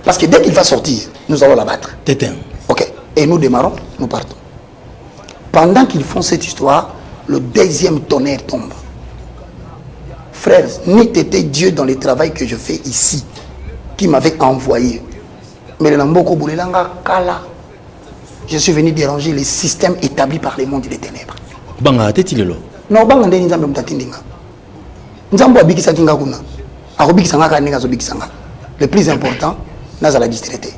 Parce que dès qu'il va sortir, nous allons l'abattre. T'éteins. Ok. Et nous démarrons, nous partons. Pendant qu'ils font cette histoire, le 2e tonnerre tombe. Frères, n'ait été Dieu dans le travail que je fais ici, qui m'avait envoyé. Mais le Namboko Boulelanga Kala, je suis venu déranger les systèmes établis par les mondes des ténèbres. Banga, t'es-il là? Non, Banga Ndeni Nzambe Mtatindinga. Nzambo Abikisa Kingakuna. Arobikisanga Kanega Zobikisanga. Le plus important, Naza la distraité.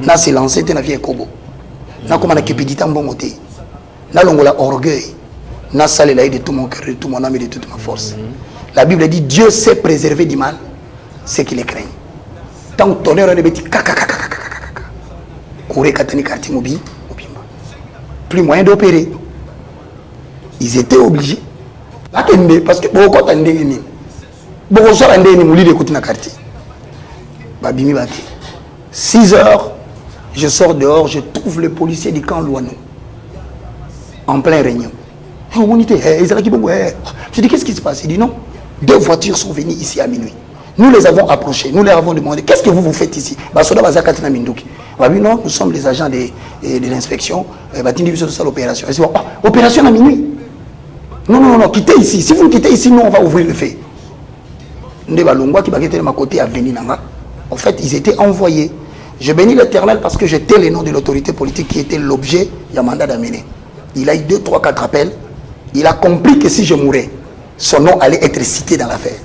Na se lancé te na vie kobo. Na comme na kepidita mbongote. Na longola orgueil. Na salé de tout mon cœur, de tout mon âme et de toute ma force. La Bible dit Dieu sait préserver du mal ceux qui les craignent. Tant que tonnerre de bêtis Kouré katani karti mobi. Plus moyen d'opérer. Ils étaient obligés. Parce que beaucoup de gens beaucoup de gens mouli de côté na quartier. Babimi bati. 6h, je sors dehors, je trouve le policier du camp Louanou en plein réunion. Je dis qu'est-ce qui se passe? Il dit non. 2 voitures sont venues ici à minuit. Nous les avons approchés, nous leur avons demandé qu'est-ce que vous faites ici? Non, nous sommes les agents de l'inspection. L'opération. Opération à minuit. Non, quittez ici. Si vous quittez ici, nous on va ouvrir le feu. En fait, ils étaient envoyés. Je bénis l'Éternel parce que j'étais le nom de l'autorité politique qui était l'objet du mandat d'amener. Il a eu 2, 3, 4 appels. Il a compris que si je mourais, son nom allait être cité dans l'affaire.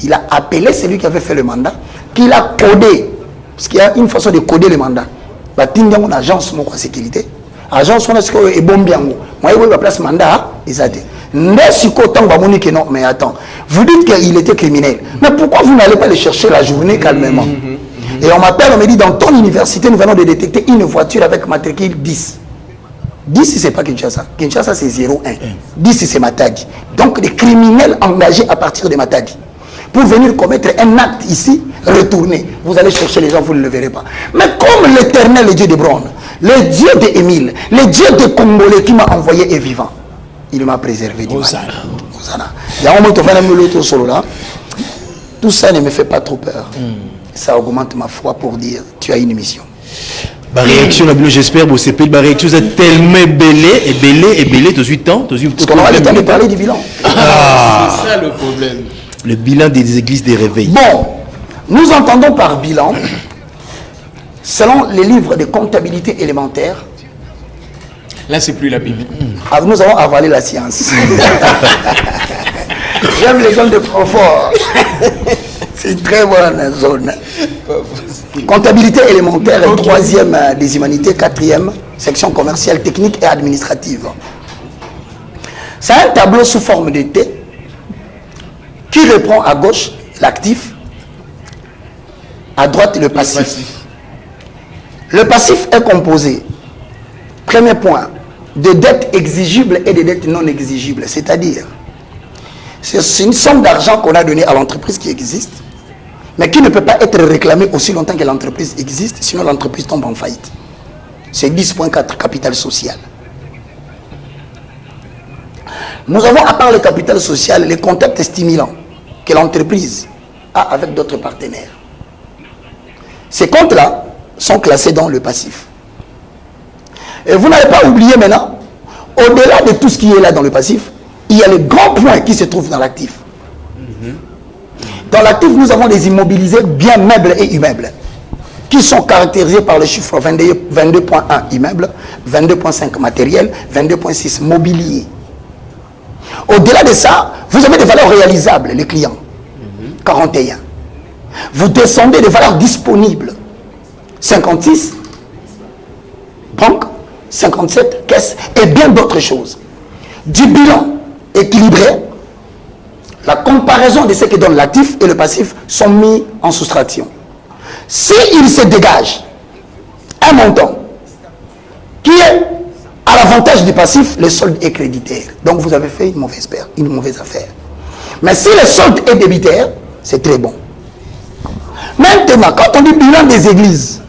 Il a appelé celui qui avait fait le mandat. qu'il a codé, parce qu'il y a une façon de coder les mandats. Il y a une agence de sécurité. L'agence est bon bien. Moi, je vais place mandat. Mais attends, vous dites qu'il était criminel. Mais pourquoi vous n'allez pas le chercher la journée calmement? Et on m'appelle, on me dit, dans ton université, nous venons de détecter une voiture avec matricule 10. 10, c'est pas Kinshasa. Kinshasa, c'est 01. 10, c'est Matadi. Donc, des criminels engagés à partir de Matadi. Pour venir commettre un acte ici, retourner. Vous allez chercher les gens, vous ne le verrez pas. Mais comme l'éternel, le Dieu de Braun, le Dieu d'Émile, le Dieu de Congolais qui m'a envoyé est vivant, il m'a préservé du mal. Il y a un moment où solo là. Tout ça ne me fait pas trop peur. Ça augmente ma foi pour dire, tu as une mission. Ma réaction, j'espère, que c'est la réaction est tellement belée, tout de suite temps. Parce qu'on aura le temps de parler du bilan. C'est ça le problème. Le bilan des églises des réveils. Bon, nous entendons par bilan, selon les livres de comptabilité élémentaire. Là, c'est plus la Bible. Nous avons avalé la science. J'aime les zones de confort. C'est une très bonne zone. Comptabilité élémentaire, okay. 3e des humanités, 4e, section commerciale, technique et administrative. C'est un tableau sous forme de T qui reprend à gauche l'actif, à droite le passif. Le passif est composé, premier point, de dettes exigibles et de dettes non exigibles. C'est-à-dire, c'est une somme d'argent qu'on a donnée à l'entreprise qui existe, mais qui ne peut pas être réclamée aussi longtemps que l'entreprise existe, sinon l'entreprise tombe en faillite. C'est 10.4, capital social. Nous avons, à part le capital social, les contacts stimulants que l'entreprise a avec d'autres partenaires. Ces comptes-là sont classés dans le passif. Et vous n'avez pas oublié maintenant, au-delà de tout ce qui est là dans le passif, il y a le grand point qui se trouve dans l'actif. Dans l'actif, nous avons des immobilisés, biens meubles et immeubles, qui sont caractérisés par le chiffre 22.1 immeubles, 22.5 matériel, 22.6 mobilier. Au-delà de ça, vous avez des valeurs réalisables, les clients, 41. Vous descendez des valeurs disponibles, 56, banque, 57, caisse, et bien d'autres choses. Du bilan équilibré, la comparaison de ce que donne l'actif et le passif sont mis en soustraction. S'il se dégage un montant qui est à l'avantage du passif, le solde est créditaire. Donc vous avez fait une mauvaise affaire. Mais si le solde est débitaire, c'est très bon. Maintenant, quand on dit bilan des églises,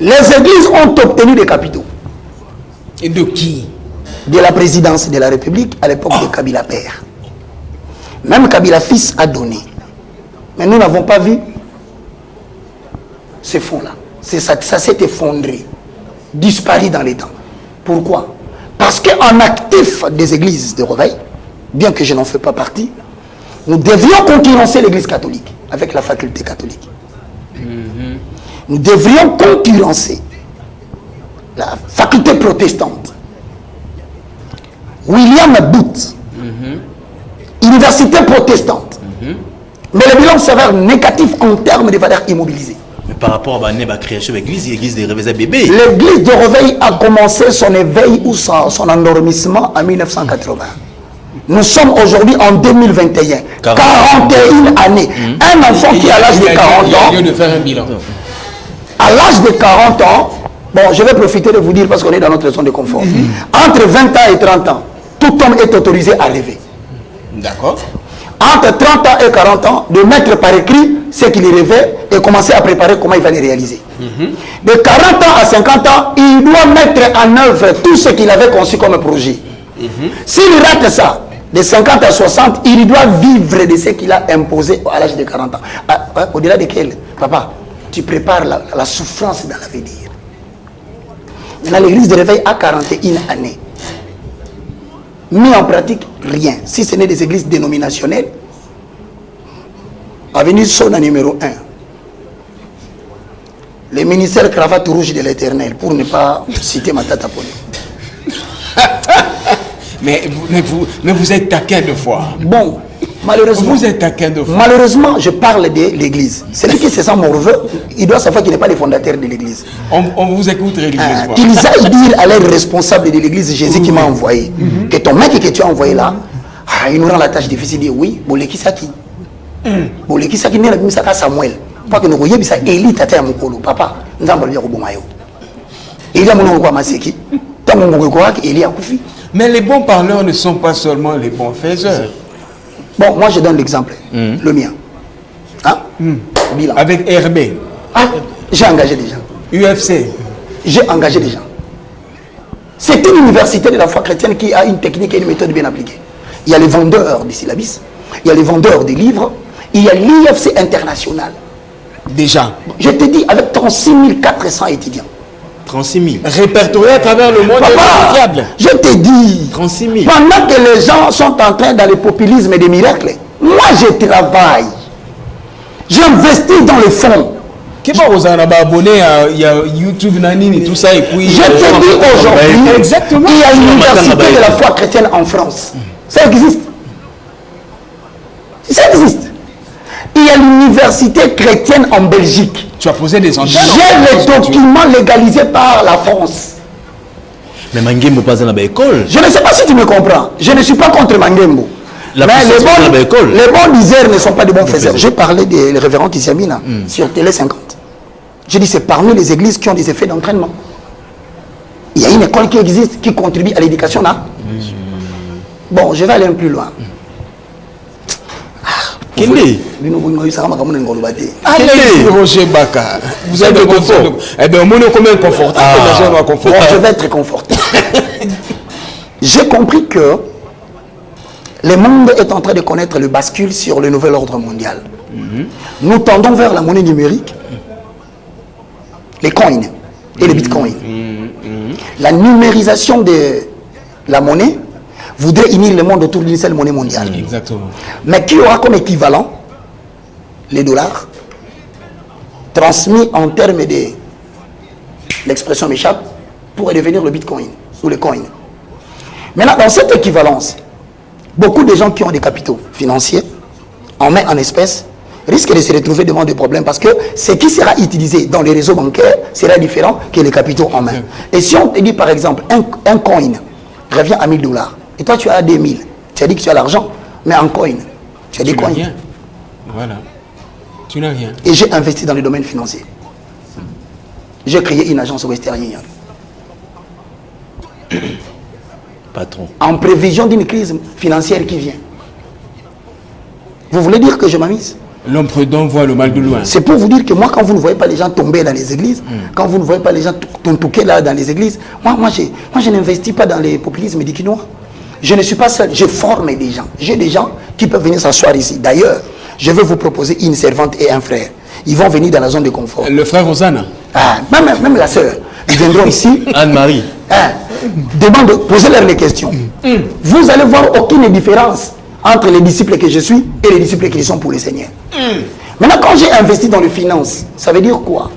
les églises ont obtenu des capitaux. Et de qui? De la présidence de la République à l'époque de Kabila père. Même Kabila fils a donné. Mais nous n'avons pas vu ces fonds-là. Ça s'est effondré, disparu dans les temps. Pourquoi? Parce qu'en actif des églises de réveil, bien que je n'en fais pas partie, nous devions concurrencer l'église catholique avec la faculté catholique. Nous devrions concurrencer la faculté protestante. William Booth, université protestante. Mais le bilan s'avère négatif en termes de valeurs immobilisées. Mais par rapport à la création de l'église des réveils bébés. L'église de réveil a commencé son éveil ou son endormissement en 1980. Nous sommes aujourd'hui en 2021. 41 années. Un enfant qui a l'âge de 40 ans. À l'âge de 40 ans, bon, je vais profiter de vous dire parce qu'on est dans notre zone de confort. Entre 20 ans et 30 ans, tout homme est autorisé à rêver. D'accord. Entre 30 ans et 40 ans, de mettre par écrit ce qu'il rêvait et commencer à préparer comment il va les réaliser. De 40 ans à 50 ans, il doit mettre en œuvre tout ce qu'il avait conçu comme projet. S'il rate ça, de 50 à 60, il doit vivre de ce qu'il a imposé à l'âge de 40 ans. Au-delà de quel, papa, tu prépares la souffrance dans l'avenir. Maintenant, l'église de réveil a 41 années. Mis en pratique, rien. Si ce n'est des églises dénominationnelles, avenue Sona numéro 1. Le ministère cravate rouge de l'Éternel, pour ne pas citer ma tata Poli. mais vous êtes taquin de foi. Bon, Malheureusement. Vous êtes taquin de foi. Malheureusement, je parle de l'église. Celui qui se sent morveux, il doit savoir qu'il n'est pas le fondateur de l'église. On vous écoute religieusement. Qu'ils aillent dire à l'air responsable de l'église, Jésus qui m'a envoyé, que ton mec que tu as envoyé là, il nous rend la tâche difficile. Il dit oui, Boleki Saki. Boleki Saki n'est pas Saka Samuel. Pas que nous voyons ça, Élie Tata Mokolo. Papa, nous avons dit au Bomayo. Il y a mon nom Maseki. Tant mon nom Élie a Koufi. Mais les bons parleurs ne sont pas seulement les bons faiseurs. Bon, moi je donne l'exemple, le mien. Hein? Bilan. Avec RB, Ah, j'ai engagé des gens. UFC. J'ai engagé des gens. C'est une université de la foi chrétienne qui a une technique et une méthode bien appliquée. Il y a les vendeurs des syllabis, il y a les vendeurs des livres, il y a l'IFC international. Déjà. Je te dis, avec 36 400 étudiants. 36 000. Répertoriés à travers le monde Papa, fiable. je te dis, 36 000. pendant que les gens sont en train dans le populisme et des miracles, moi je travaille. J'investis dans le fond. Qu'est-ce que vous avez abonné à YouTube, Nanini, tout ça, et puis... Je te dis aujourd'hui, Exactement. il y a une université de la foi chrétienne en France. Ça existe. Ça existe. Il y a l'université chrétienne en Belgique. Tu as posé des antennes. J'ai les documents légalisés par la France. Mais Mangembo pas dans l'école. Je ne sais pas si tu me comprends. Je ne suis pas contre Mangembo. La Mais puissance de la école. les bons diseurs ne sont pas de bons faiseurs. J'ai parlé des révérends Tissiamina sur Télé 50. J'ai dit c'est parmi les églises qui ont des effets d'entraînement. Il y a une école qui existe qui contribue à l'éducation là. Bon, je vais aller un peu plus loin. Quel est Allez, Roger Baka. Vous êtes de confort. Eh bien, on est combien confortable. Bon, je vais être confortable. J'ai compris que le monde est en train de connaître le bascule sur le nouvel ordre mondial. Nous tendons vers la monnaie numérique, les coins et les bitcoins. La numérisation de la monnaie voudrait unir le monde autour d'une seule monnaie mondiale. Exactement. Mais qui aura comme équivalent les dollars transmis en termes de, l'expression m'échappe, pour devenir le bitcoin ou le coin. Maintenant, dans cette équivalence, beaucoup de gens qui ont des capitaux financiers en main, en espèces, risquent de se retrouver devant des problèmes parce que ce qui sera utilisé dans les réseaux bancaires sera différent que les capitaux en main. Et si on te dit par exemple, un coin revient à 1000 $, et toi tu as 2000, tu as dit que tu as l'argent, mais en coin, tu as des coins. Rien. Voilà. Tu n'as rien. Et j'ai investi dans le domaine financier. J'ai créé une agence Western Union. Patron. En prévision d'une crise financière qui vient. Vous voulez dire que je m'amise? L'homme prudent voit le mal de loin. C'est pour vous dire que moi, quand vous ne voyez pas les gens tomber dans les églises, quand vous ne voyez pas les gens toquer là dans les églises, moi je n'investis pas dans les populismes dikinois. Je ne suis pas seul, je forme des gens. J'ai des gens qui peuvent venir s'asseoir ici. D'ailleurs, je vais vous proposer une servante et un frère. Ils vont venir dans la zone de confort. Le frère Rosanna. Ah, même la sœur. Ils viendront ici. Anne-Marie. Posez-leur les questions. Vous allez voir aucune différence entre les disciples que je suis et les disciples qui sont pour le Seigneur. Maintenant, quand j'ai investi dans les finances, ça veut dire quoi?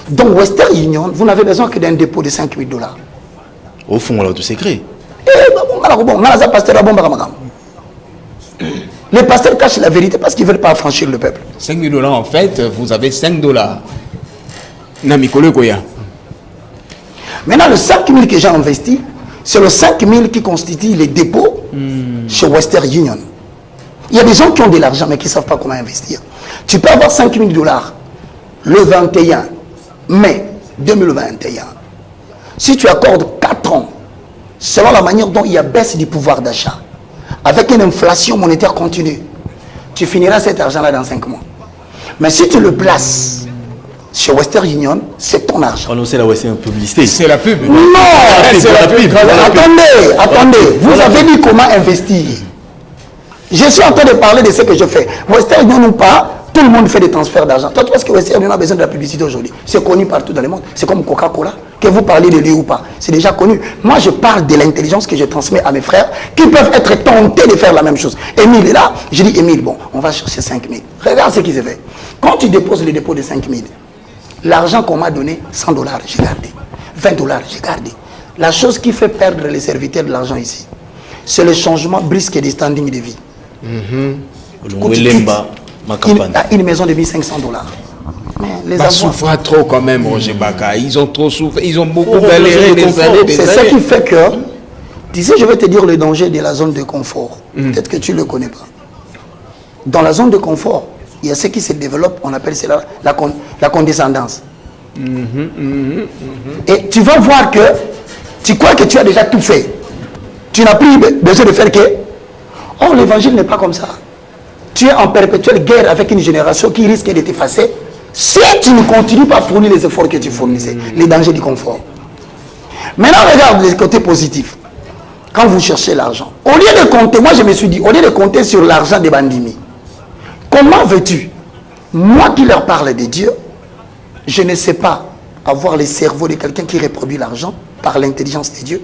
Dans Western Union, vous n'avez besoin que d'un dépôt de 5 000 $. Au fond, alors tout secret. Les pasteurs cachent la vérité parce qu'ils ne veulent pas affranchir le peuple. 5 000 $ en fait, vous avez 5 $. Namikole Goya. Maintenant, le 5 000 que j'ai investi, c'est le 5 000 qui constitue les dépôts chez Western Union. Il y a des gens qui ont de l'argent mais qui ne savent pas comment investir. Tu peux avoir 5 000 $ le 21 mai 2021. Si tu accordes 4 ans, selon la manière dont il y a baisse du pouvoir d'achat, avec une inflation monétaire continue, tu finiras cet argent-là dans 5 mois. Mais si tu le places chez Western Union, c'est ton argent. Oh non, c'est la Western publicité. C'est la pub. Non, c'est la pub. Attendez. Vous avez dit comment investir. Je suis en train de parler de ce que je fais. Western Union ou pas, tout le monde fait des transferts d'argent. Toi, tu penses que Western Union a besoin de la publicité aujourd'hui? C'est connu partout dans le monde. C'est comme Coca-Cola. Que vous parlez de lui ou pas, c'est déjà connu. Moi, je parle de l'intelligence que je transmets à mes frères qui peuvent être tentés de faire la même chose. Émile est là. Je dis, Émile, bon, on va chercher 5 000. Regarde ce qui se fait. Quand tu déposes le dépôt de 5 000, l'argent qu'on m'a donné, 100 $, j'ai gardé. 20 $, j'ai gardé. La chose qui fait perdre les serviteurs de l'argent ici, c'est le changement brusque du standing de vie. Une maison de 1500 $. Mais les Bah, souffrent trop quand même, Roger Baka. Ils ont trop souffert, ils ont beaucoup galéré des années. C'est ça qui fait que, tu sais, je vais te dire le danger de la zone de confort. Peut-être que tu ne le connais pas. Dans la zone de confort, il y a ce qui se développe, on appelle cela la condescendance. Et tu vas voir que tu crois que tu as déjà tout fait. Tu n'as plus besoin de faire que. Or, l'évangile n'est pas comme ça. Tu es en perpétuelle guerre avec une génération qui risque de t'effacer si tu ne continues pas à fournir les efforts que tu fournissais. Les dangers du confort. Maintenant, regarde les côtés positifs. Quand vous cherchez l'argent, au lieu de compter, moi je me suis dit, au lieu de compter sur l'argent des bandits, comment veux-tu, moi qui leur parle de Dieu, je ne sais pas avoir le cerveau de quelqu'un qui reproduit l'argent par l'intelligence de Dieu,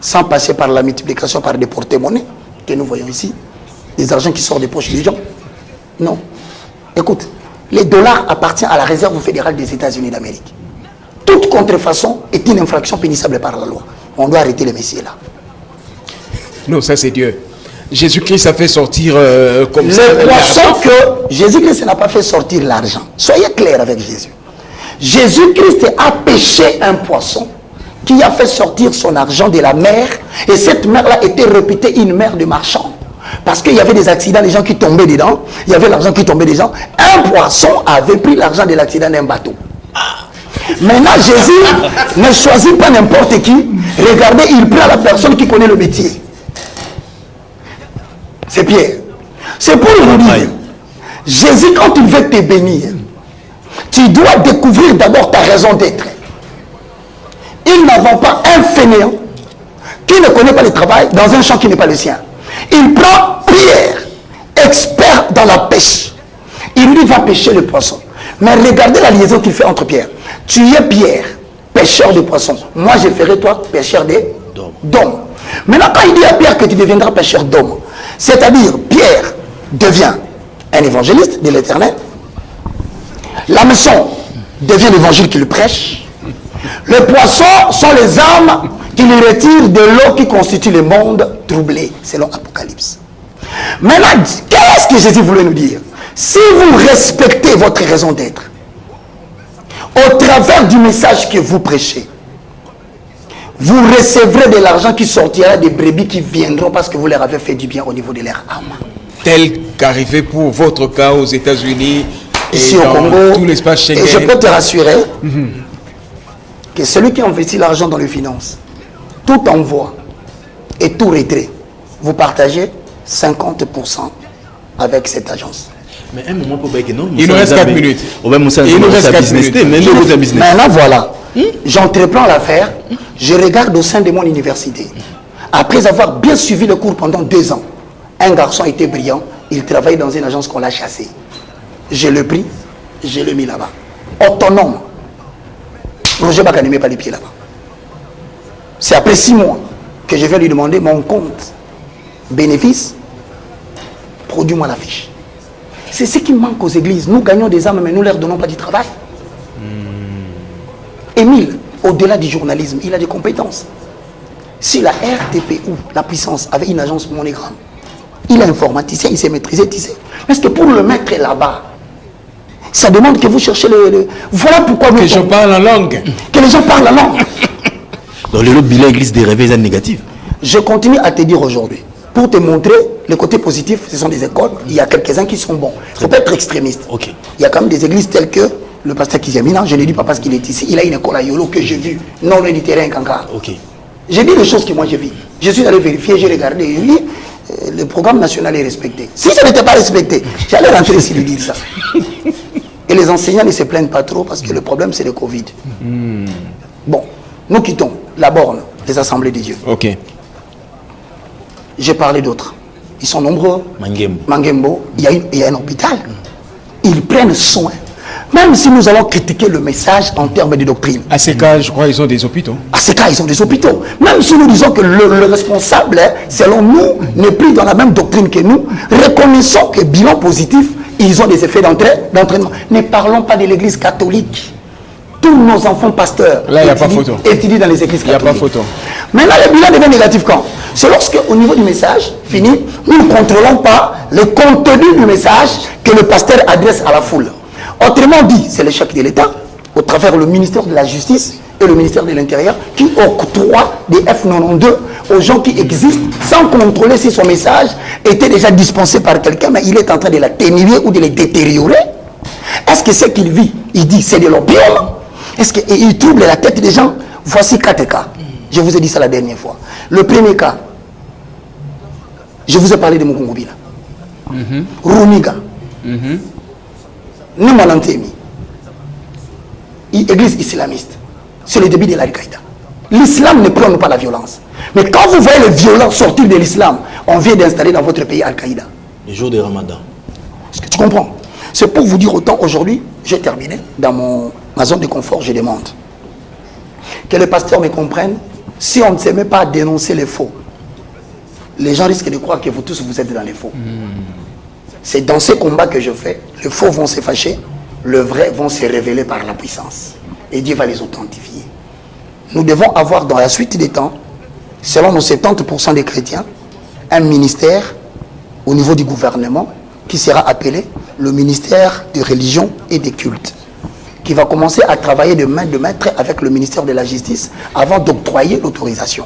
sans passer par la multiplication par des porte-monnaies que nous voyons ici, des argents qui sortent des poches des gens. Non. Écoute, les dollars appartiennent à la réserve fédérale des États-Unis d'Amérique. Toute contrefaçon est une infraction punissable par la loi. On doit arrêter les messieurs là. Non, ça c'est Dieu. Jésus-Christ a fait sortir comme ça. Le poisson que Jésus-Christ n'a pas fait sortir l'argent. Soyez clairs avec Jésus. Jésus-Christ a pêché un poisson qui a fait sortir son argent de la mer. Et cette mer-là était réputée une mer de marchands. Parce qu'il y avait des accidents, des gens qui tombaient dedans. Il y avait l'argent qui tombait dedans. Un poisson avait pris l'argent de l'accident d'un bateau. Maintenant, Jésus ne choisit pas n'importe qui. Regardez, il prend la personne qui connaît le métier. C'est Pierre. C'est pour vous dire, Jésus, quand il veut te bénir, tu dois découvrir d'abord ta raison d'être. Il n'avons pas un fainéant qui ne connaît pas le travail dans un champ qui n'est pas le sien. Il prend Pierre, expert dans la pêche. Il lui va pêcher le poisson. Mais regardez la liaison qu'il fait entre Pierre. Tu es Pierre, pêcheur de poissons. Moi, je ferai toi pêcheur d'hommes. Maintenant, quand il dit à Pierre que tu deviendras pêcheur d'hommes, c'est-à-dire Pierre devient un évangéliste de l'Éternel. L'hameçon devient l'évangile qu'il prêche. Les poissons sont les âmes qui lui retirent de l'eau qui constitue le monde troublé, selon Apocalypse. Maintenant, qu'est-ce que Jésus voulait nous dire? Si vous respectez votre raison d'être, au travers du message que vous prêchez, vous recevrez de l'argent qui sortira des brebis qui viendront parce que vous leur avez fait du bien au niveau de leur âme. Tel qu'arrivé pour votre cas aux États-Unis, ici au Congo, tout l'espace Schengen. Et je peux te rassurer que celui qui investit l'argent dans les finances, tout envoi et tout retrait, vous partagez 50% avec cette agence. Mais un moment pour que non. Il nous reste 4 minutes. Il nous reste 4 minutes. Mais nous, maintenant voilà, j'entreprends l'affaire, je regarde au sein de mon université. Après avoir bien suivi le cours pendant 2 ans, un garçon était brillant, il travaillait dans une agence qu'on l'a chassé. Je l'ai pris, je l'ai mis là-bas. Autonome. Roger Baka ne met pas les pieds là-bas. C'est après 6 mois que je vais lui demander mon compte bénéfice, produis-moi la fiche. C'est ce qui manque aux églises. Nous gagnons des âmes, mais nous ne leur donnons pas du travail. Émile, au-delà du journalisme, il a des compétences. Si la RTP ou la puissance avait une agence MoneyGram, il est informaticien, il sait maîtriser, tu sais. Parce que pour le mettre là-bas, ça demande que vous cherchez le... Voilà pourquoi... Que je parle la langue. Que les gens parlent la langue. Dans le bilan église des réveils négatifs. Je continue à te dire aujourd'hui, pour te montrer le côté positif, ce sont des écoles, il y a quelques-uns qui sont bons. Il ne faut pas être extrémiste. Okay. Il y a quand même des églises telles que le pasteur Kizamina, je ne dis pas parce qu'il est ici, il a une école à Yolo que j'ai vue, non loin du terrain Kankar. Okay. J'ai dit les choses que moi j'ai vues. Je suis allé vérifier, j'ai regardé, et oui, le programme national est respecté. Si ça n'était pas respecté, j'allais rentrer ici lui dire ça. Et les enseignants ne se plaignent pas trop parce que le problème c'est le Covid. Bon, nous quittons la borne des assemblées de Dieu. Ok. J'ai parlé d'autres. Ils sont nombreux. Mangembo, il y a un hôpital. Ils prennent soin. Même si nous allons critiquer le message en termes de doctrine. À ces cas, je crois, ils ont des hôpitaux. À ces cas, ils ont des hôpitaux. Même si nous disons que le responsable, selon nous, n'est plus dans la même doctrine que nous, reconnaissons que bilan positif, ils ont des effets d'entraînement. Ne parlons pas de l'église catholique. Tous nos enfants pasteurs là, il n'y a pas photo. Étudient dans les églises catholiques. Il n'y a pas photo. Maintenant, le bilan devient négatif quand? C'est lorsque, au niveau du message, fini, nous ne contrôlons pas le contenu du message que le pasteur adresse à la foule. Autrement dit, c'est l'échec de l'État, au travers le ministère de la Justice et le ministère de l'Intérieur, qui octroie des F92 aux gens qui existent sans contrôler si son message était déjà dispensé par quelqu'un, mais il est en train de l'atténuer ou de le détériorer. Est-ce que ce qu'il vit, il dit, c'est de l'opium? Est-ce qu'il trouble la tête des gens? Voici 4 cas. Je vous ai dit ça la dernière fois. Le premier cas, je vous ai parlé de Mukungubila. Rumiga. Numalantemi. Église islamiste. C'est le début de l'Al-Qaïda. L'islam ne prône pas la violence. Mais quand vous voyez les violents sortir de l'islam, on vient d'installer dans votre pays Al-Qaïda. Le jour de Ramadan. Est-ce que tu comprends? C'est pour vous dire autant aujourd'hui, j'ai terminé, dans ma zone de confort, je demande que les pasteurs me comprennent. Si on ne se met pas à dénoncer les faux, les gens risquent de croire que vous tous vous êtes dans les faux. C'est dans ces combats que je fais. Les faux vont se fâcher, le vrai vont se révéler par la puissance. Et Dieu va les authentifier. Nous devons avoir dans la suite des temps, selon nos 70% des chrétiens, un ministère au niveau du gouvernement qui sera appelé le ministère de religion et des cultes, qui va commencer à travailler de main de maître avec le ministère de la Justice avant d'octroyer l'autorisation,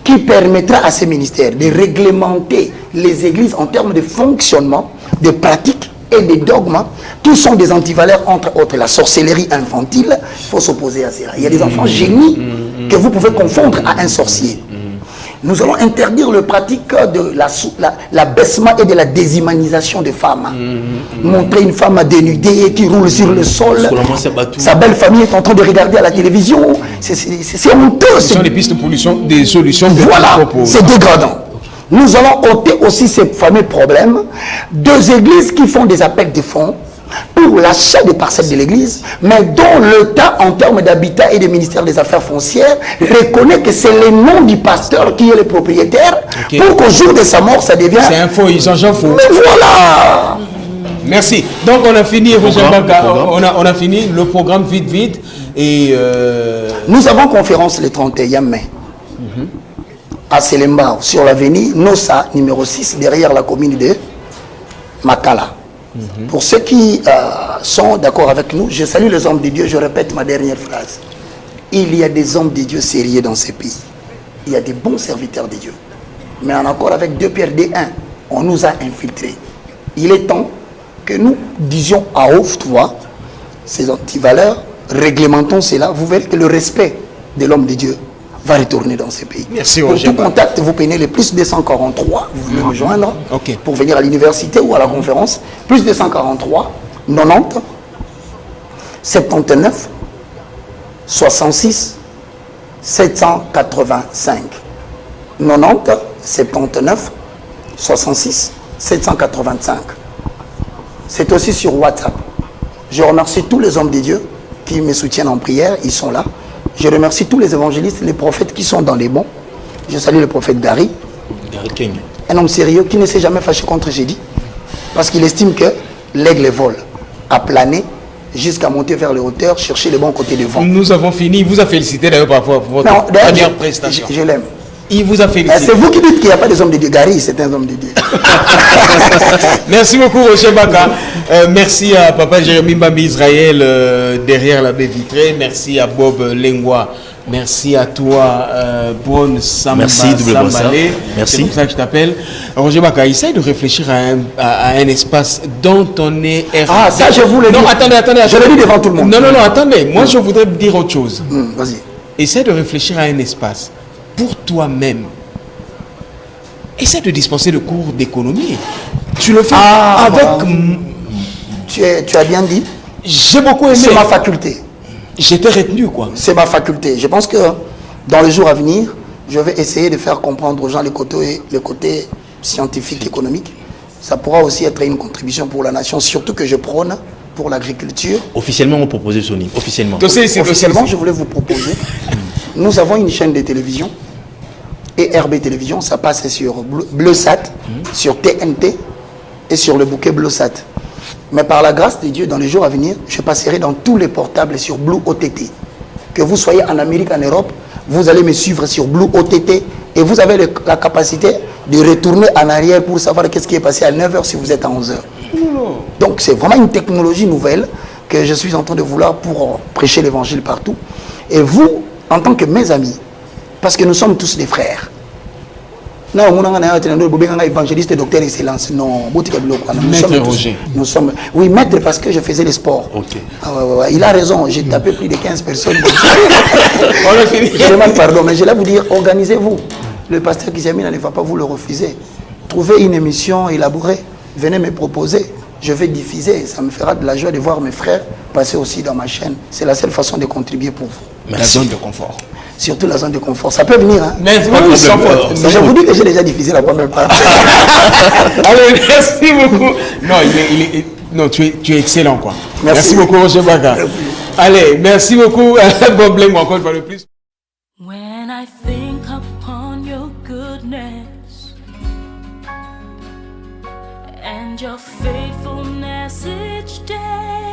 qui permettra à ces ministères de réglementer les églises en termes de fonctionnement, de pratiques et de dogmes. Tous sont des antivaleurs, entre autres la sorcellerie infantile. Il faut s'opposer à cela. Il y a des enfants génies que vous pouvez confondre à un sorcier. Nous allons interdire le pratique de l'abaissement et de la déshumanisation des femmes. Montrer une femme dénudée qui roule sur le sol. Sa belle famille est en train de regarder à la télévision. C'est honteux. Ce sont des pistes de pollution, des solutions. Voilà, c'est dégradant. Nous allons ôter aussi ces fameux problèmes. 2 églises qui font des appels de fonds pour l'achat des parcelles de l'église, mais dont l'État, en termes d'habitat et du ministère des Affaires foncières, reconnaît que c'est le nom du pasteur qui est le propriétaire, pour qu'au jour de sa mort, ça devienne... C'est un faux, ils en faux. Mais voilà. Merci. Donc on a fini, on a fini le programme vite. Et nous avons conférence le 31 mai. À Selembao, sur l'avenue Nossa, numéro 6, derrière la commune de Makala. Pour ceux qui sont d'accord avec nous, je salue les hommes de Dieu, je répète ma dernière phrase. Il y a des hommes de Dieu sérieux dans ces pays. Il y a des bons serviteurs de Dieu. Mais en accord avec 2 Pierre D1, on nous a infiltrés. Il est temps que nous disions à haute voix ces antivaleurs, réglementons cela. Vous verrez que le respect de l'homme de Dieu va retourner dans ces pays. Merci, pour Roger. tout contact, vous prenez le plus 243, vous voulez me joindre pour venir à l'université ou à la conférence. Plus 243, 90, 79, 66, 785. 90, 79, 66, 785. C'est aussi sur WhatsApp. Je remercie tous les hommes de Dieu qui me soutiennent en prière, ils sont là. Je remercie tous les évangélistes, les prophètes qui sont dans les bons. Je salue le prophète Gary King. Un homme sérieux qui ne s'est jamais fâché contre Jésus. Parce qu'il estime que l'aigle vole, a plané jusqu'à monter vers les hauteurs, chercher le bon côté du vent. Nous avons fini. Il vous a félicité d'ailleurs pour votre dernière prestation. Je l'aime. Il vous a félicité. C'est vous qui dites qu'il n'y a pas des hommes de Dieu. Gary, c'est un homme de Dieu. Merci beaucoup, Roger Baka. Merci à Papa Jérémy Bambi Israël derrière la baie vitrée. Merci à Bob Lengwa. Merci à toi, Bonne Samba. Merci, Sambalé. Merci. C'est pour ça que je t'appelle. Roger Baka, essaye de réfléchir à un espace dont on est... Ah, ça, je vous le dis. Non, attendez. Je le dis devant tout le monde. Non, attendez. Moi, je voudrais dire autre chose. Vas-y. Essaye de réfléchir à un espace pour toi-même. Essaie de dispenser le cours d'économie. Tu le fais avec... Tu as bien dit. J'ai beaucoup aimé. C'est ma faculté. J'étais retenu, quoi. C'est ma faculté. Je pense que dans les jours à venir, je vais essayer de faire comprendre aux gens le côté scientifique, économique. Ça pourra aussi être une contribution pour la nation, surtout que je prône pour l'agriculture. Officiellement, on propose Sony. Officiellement. Officiellement, je voulais vous proposer. Nous avons une chaîne de télévision et RB Télévision, ça passe sur Bleusat, sur TNT et sur le bouquet Bleusat. Mais par la grâce de Dieu, dans les jours à venir, je passerai dans tous les portables sur Blue OTT. Que vous soyez en Amérique, en Europe, vous allez me suivre sur Blue OTT Et vous avez la capacité de retourner en arrière pour savoir qu'est-ce qui est passé à 9h si vous êtes à 11h. Donc c'est vraiment une technologie nouvelle que je suis en train de vouloir pour prêcher l'évangile partout. Et vous, en tant que mes amis, parce que nous sommes tous des frères. Non, évangéliste, docteur excellence. Non, Maître Roger. Nous sommes, oui, maître parce que je faisais le sport. Ok. Il a raison, j'ai tapé plus de 15 personnes. On a fini. Je demande pardon, mais je vais vous dire, organisez-vous. Le pasteur qui s'est mis ne va pas vous le refuser. Trouvez une émission élaborée, venez me proposer. Je vais diffuser. Ça me fera de la joie de voir mes frères passer aussi dans ma chaîne. C'est la seule façon de contribuer pour vous. La zone de confort. Surtout la zone de confort. Ça peut venir, hein. Mais oui, sans faute. Mais je vous dis que j'ai déjà diffusé la première partie. Allez, merci beaucoup. Non, non, tu es excellent, quoi. Merci beaucoup, Roger Baka. Allez, merci beaucoup. Bon blé, moi, encore une fois de plus. When I think upon your goodness and your faithfulness each day,